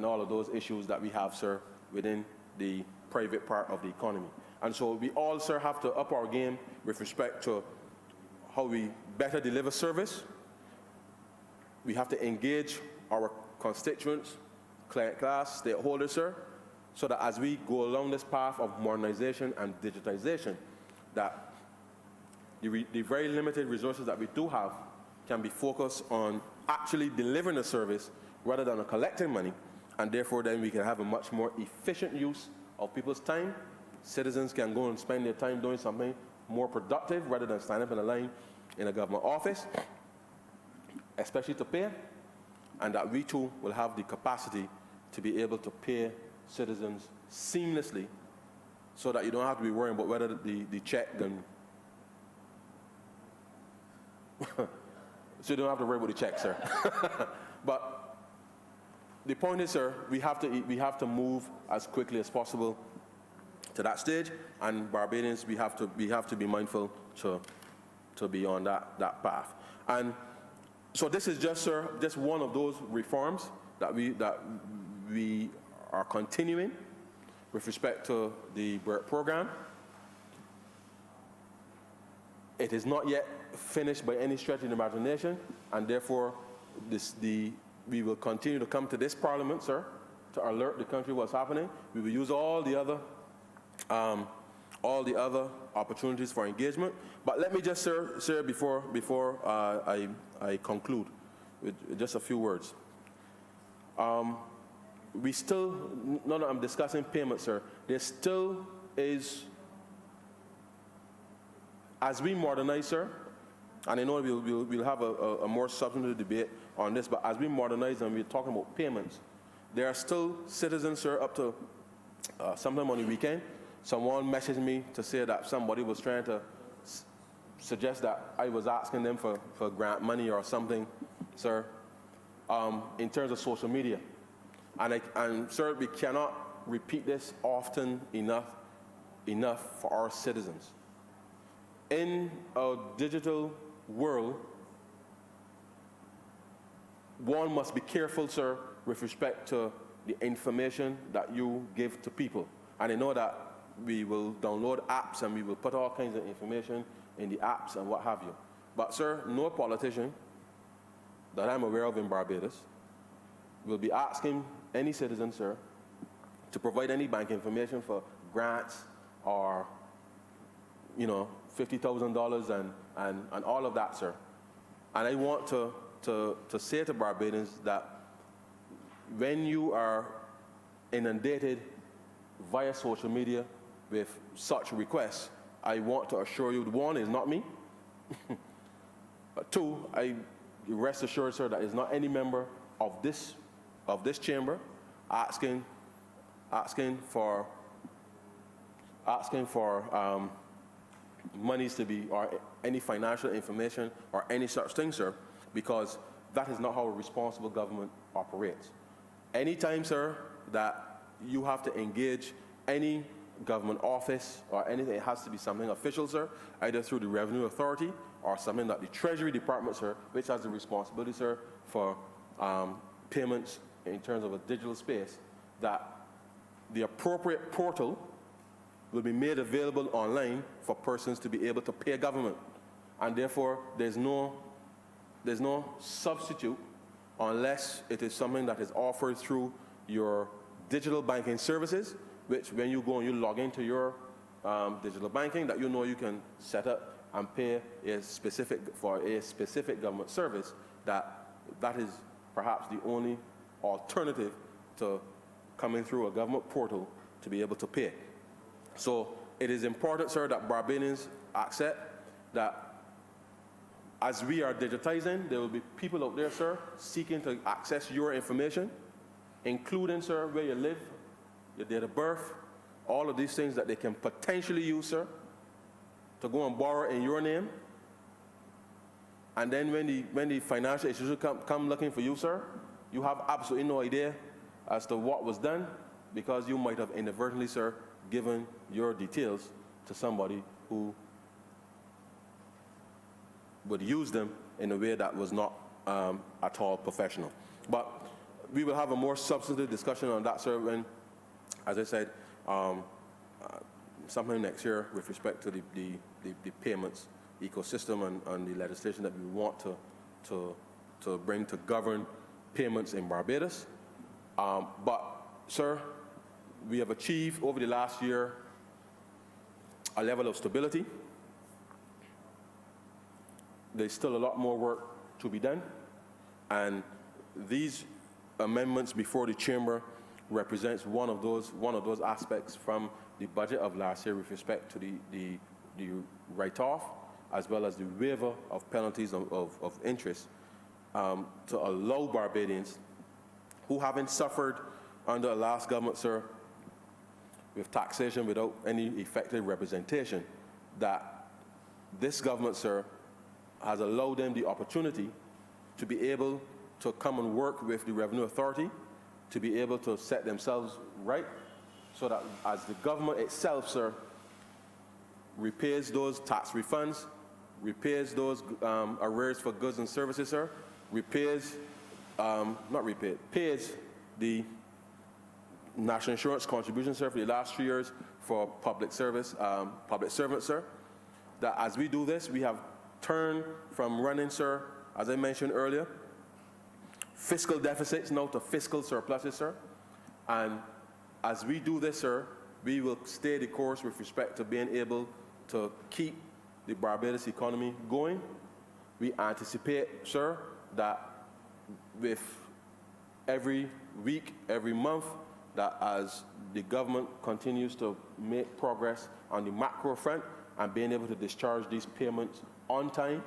all of those issues that we have, sir, within the private part of the economy. And so we all, sir, have to up our game with respect to how we better deliver service. We have to engage our constituents, client class, stakeholders, sir, so that as we go along this path of modernization and digitization, that the very limited resources that we do have can be focused on actually delivering a service rather than collecting money, and therefore then we can have a much more efficient use of people's time. Citizens can go and spend their time doing something more productive rather than stand up in a line in a government office, especially to pay, and that we too will have the capacity to be able to pay citizens seamlessly so that you don't have to be worrying about whether the check can so you don't have to worry about the check, sir. But the point is, sir, we have to move as quickly as possible to that stage, and Barbadians, we have to be mindful to be on that path. And so this is just, sir, just one of those reforms that we are continuing with respect to the BERT program. It is not yet finished by any stretch of the imagination, and therefore we will continue to come to this Parliament, sir, to alert the country what's happening. We will use all the other opportunities for engagement. But let me just, sir, before I conclude with just a few words. We still, no, I'm discussing payments, sir. There still is, as we modernize, sir, and I know we'll have a more substantive debate on this, but as we modernize and we're talking about payments, there are still citizens, sir, up to sometime on the weekend, someone messaged me to say that somebody was trying to suggest that I was asking them for grant money or something, sir, in terms of social media. And sir, we cannot repeat this often enough for our citizens. In a digital world, one must be careful, sir, with respect to the information that you give to people. And I know that we will download apps and we will put all kinds of information in the apps and what have you. But, sir, no politician that I'm aware of in Barbados will be asking any citizen, sir, to provide any bank information for grants or, $50,000 and all of that, sir. And I want to say to Barbadians that when you are inundated via social media with such requests, I want to assure you, one, is not me. Two, I rest assured, sir, that it's not any member of this chamber asking for monies to be, or any financial information or any such thing, sir, because that is not how a responsible government operates. Anytime, sir, that you have to engage any government office or anything, it has to be something official, sir, either through the Revenue Authority or something that the Treasury Department, sir, which has the responsibility, sir, for payments in terms of a digital space, that the appropriate portal will be made available online for persons to be able to pay government. And therefore, there's no substitute unless it is something that is offered through your digital banking services, which when you go and you log into your digital banking, that you can set up and pay for a specific government service, that is perhaps the only alternative to coming through a government portal to be able to pay. So it is important, sir, that Barbadians accept that as we are digitizing, there will be people out there, sir, seeking to access your information, including, sir, where you live, your date of birth, all of these things that they can potentially use, sir, to go and borrow in your name. And then when the financial institutions come looking for you, sir, you have absolutely no idea as to what was done because you might have inadvertently, sir, given your details to somebody who would use them in a way that was not at all professional. But we will have a more substantive discussion on that, sir, when, as I said, sometime next year with respect to the payments ecosystem and the legislation that we want to bring to govern payments in Barbados. But, sir, we have achieved over the last year a level of stability. There's still a lot more work to be done, and these amendments before the chamber represents one of those aspects from the budget of last year with respect to the write-off as well as the waiver of penalties of interest to allow Barbadians who haven't suffered under the last government, sir, with taxation without any effective representation, that this government, sir, has allowed them the opportunity to be able to come and work with the Revenue Authority, to be able to set themselves right, so that as the government itself, sir, repays those tax refunds, repays those arrears for goods and services, sir, pays the national insurance contribution, sir, for the last 3 years for public servants, sir, that as we do this, we have turned from running, sir, as I mentioned earlier, fiscal deficits now to fiscal surpluses, sir. And as we do this, sir, we will stay the course with respect to being able to keep the Barbados economy going. We anticipate, sir, that with every week, every month, that as the government continues to make progress on the macro front and being able to discharge these payments on time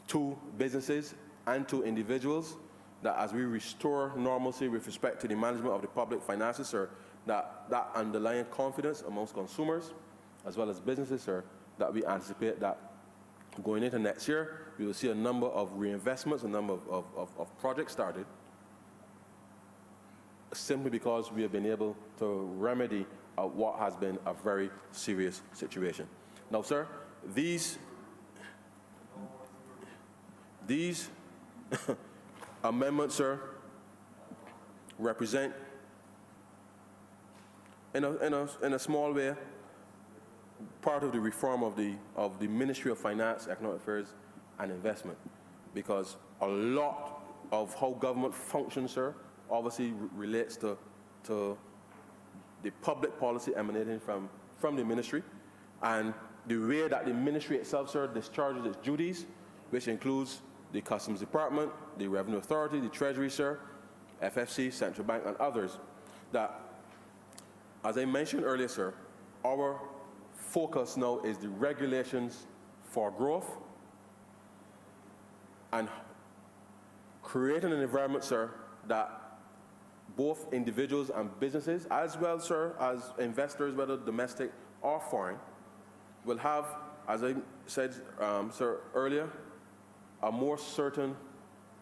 to businesses and to individuals, that as we restore normalcy with respect to the management of the public finances, sir, that underlying confidence amongst consumers as well as businesses, sir, that we anticipate that going into next year, we will see a number of reinvestments, a number of projects started, simply because we have been able to remedy what has been a very serious situation. Now, sir, these amendments, sir, represent, in a small way, part of the reform of the Ministry of Finance, Economic Affairs, and Investment, because a lot of how government functions, sir, obviously relates to the public policy emanating from the ministry, and the way that the ministry itself, sir, discharges its duties, which includes the Customs Department, the Revenue Authority, the Treasury, sir, FFC, Central Bank, and others. That, as I mentioned earlier, sir, our focus now is the regulations for growth and creating an environment, sir, that both individuals and businesses, as well, sir, as investors, whether domestic or foreign, will have, as I said, sir, earlier, a more certain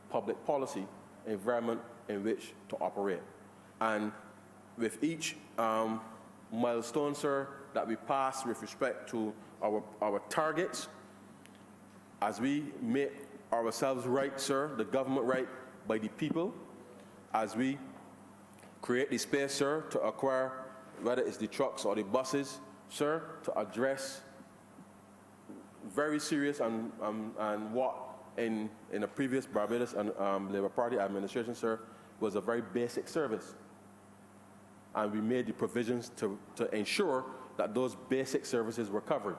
public policy environment in which to operate. And with each milestone, sir, that we pass with respect to our targets, as we make ourselves right, sir, the government right by the people, as we create the space, sir, to acquire, whether it's the trucks or the buses, sir, to address very serious and what in a previous Barbados and Labour Party administration, sir, was a very basic service. And we made the provisions to ensure that those basic services were covered.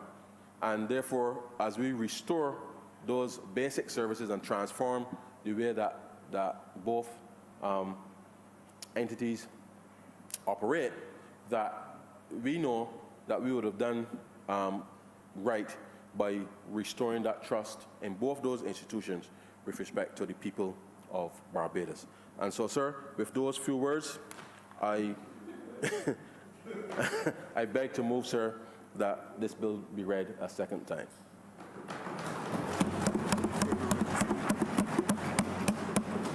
And therefore, as we restore those basic services and transform the way that both entities operate, that we know that we would have done right by restoring that trust in both those institutions with respect to the people of Barbados. And so, sir, with those few words, I I beg to move, sir, that this bill be read a second time.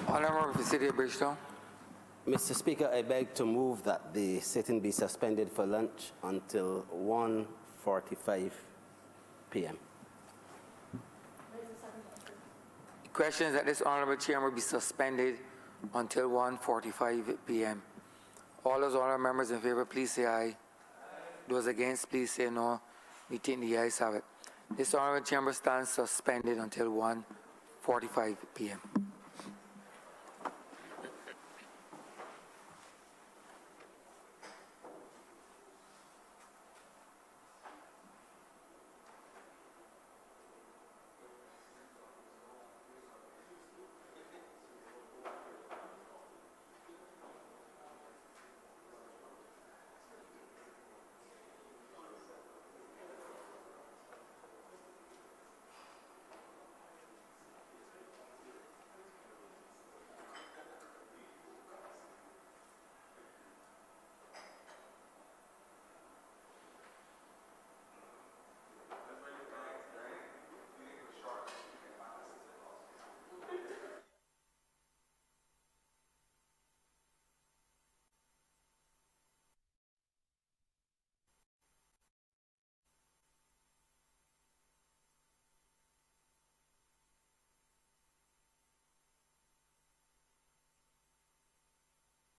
Honorable for the City of Bridgetown. Mr. Speaker, I beg to move that the sitting be suspended for lunch until 1:45 p.m. The question is that this honorable chamber be suspended until 1:45 p.m. All those honorable members in favor, please say aye. Those against, please say no. We take the ayes have it. This honorable chamber stands suspended until 1:45 p.m.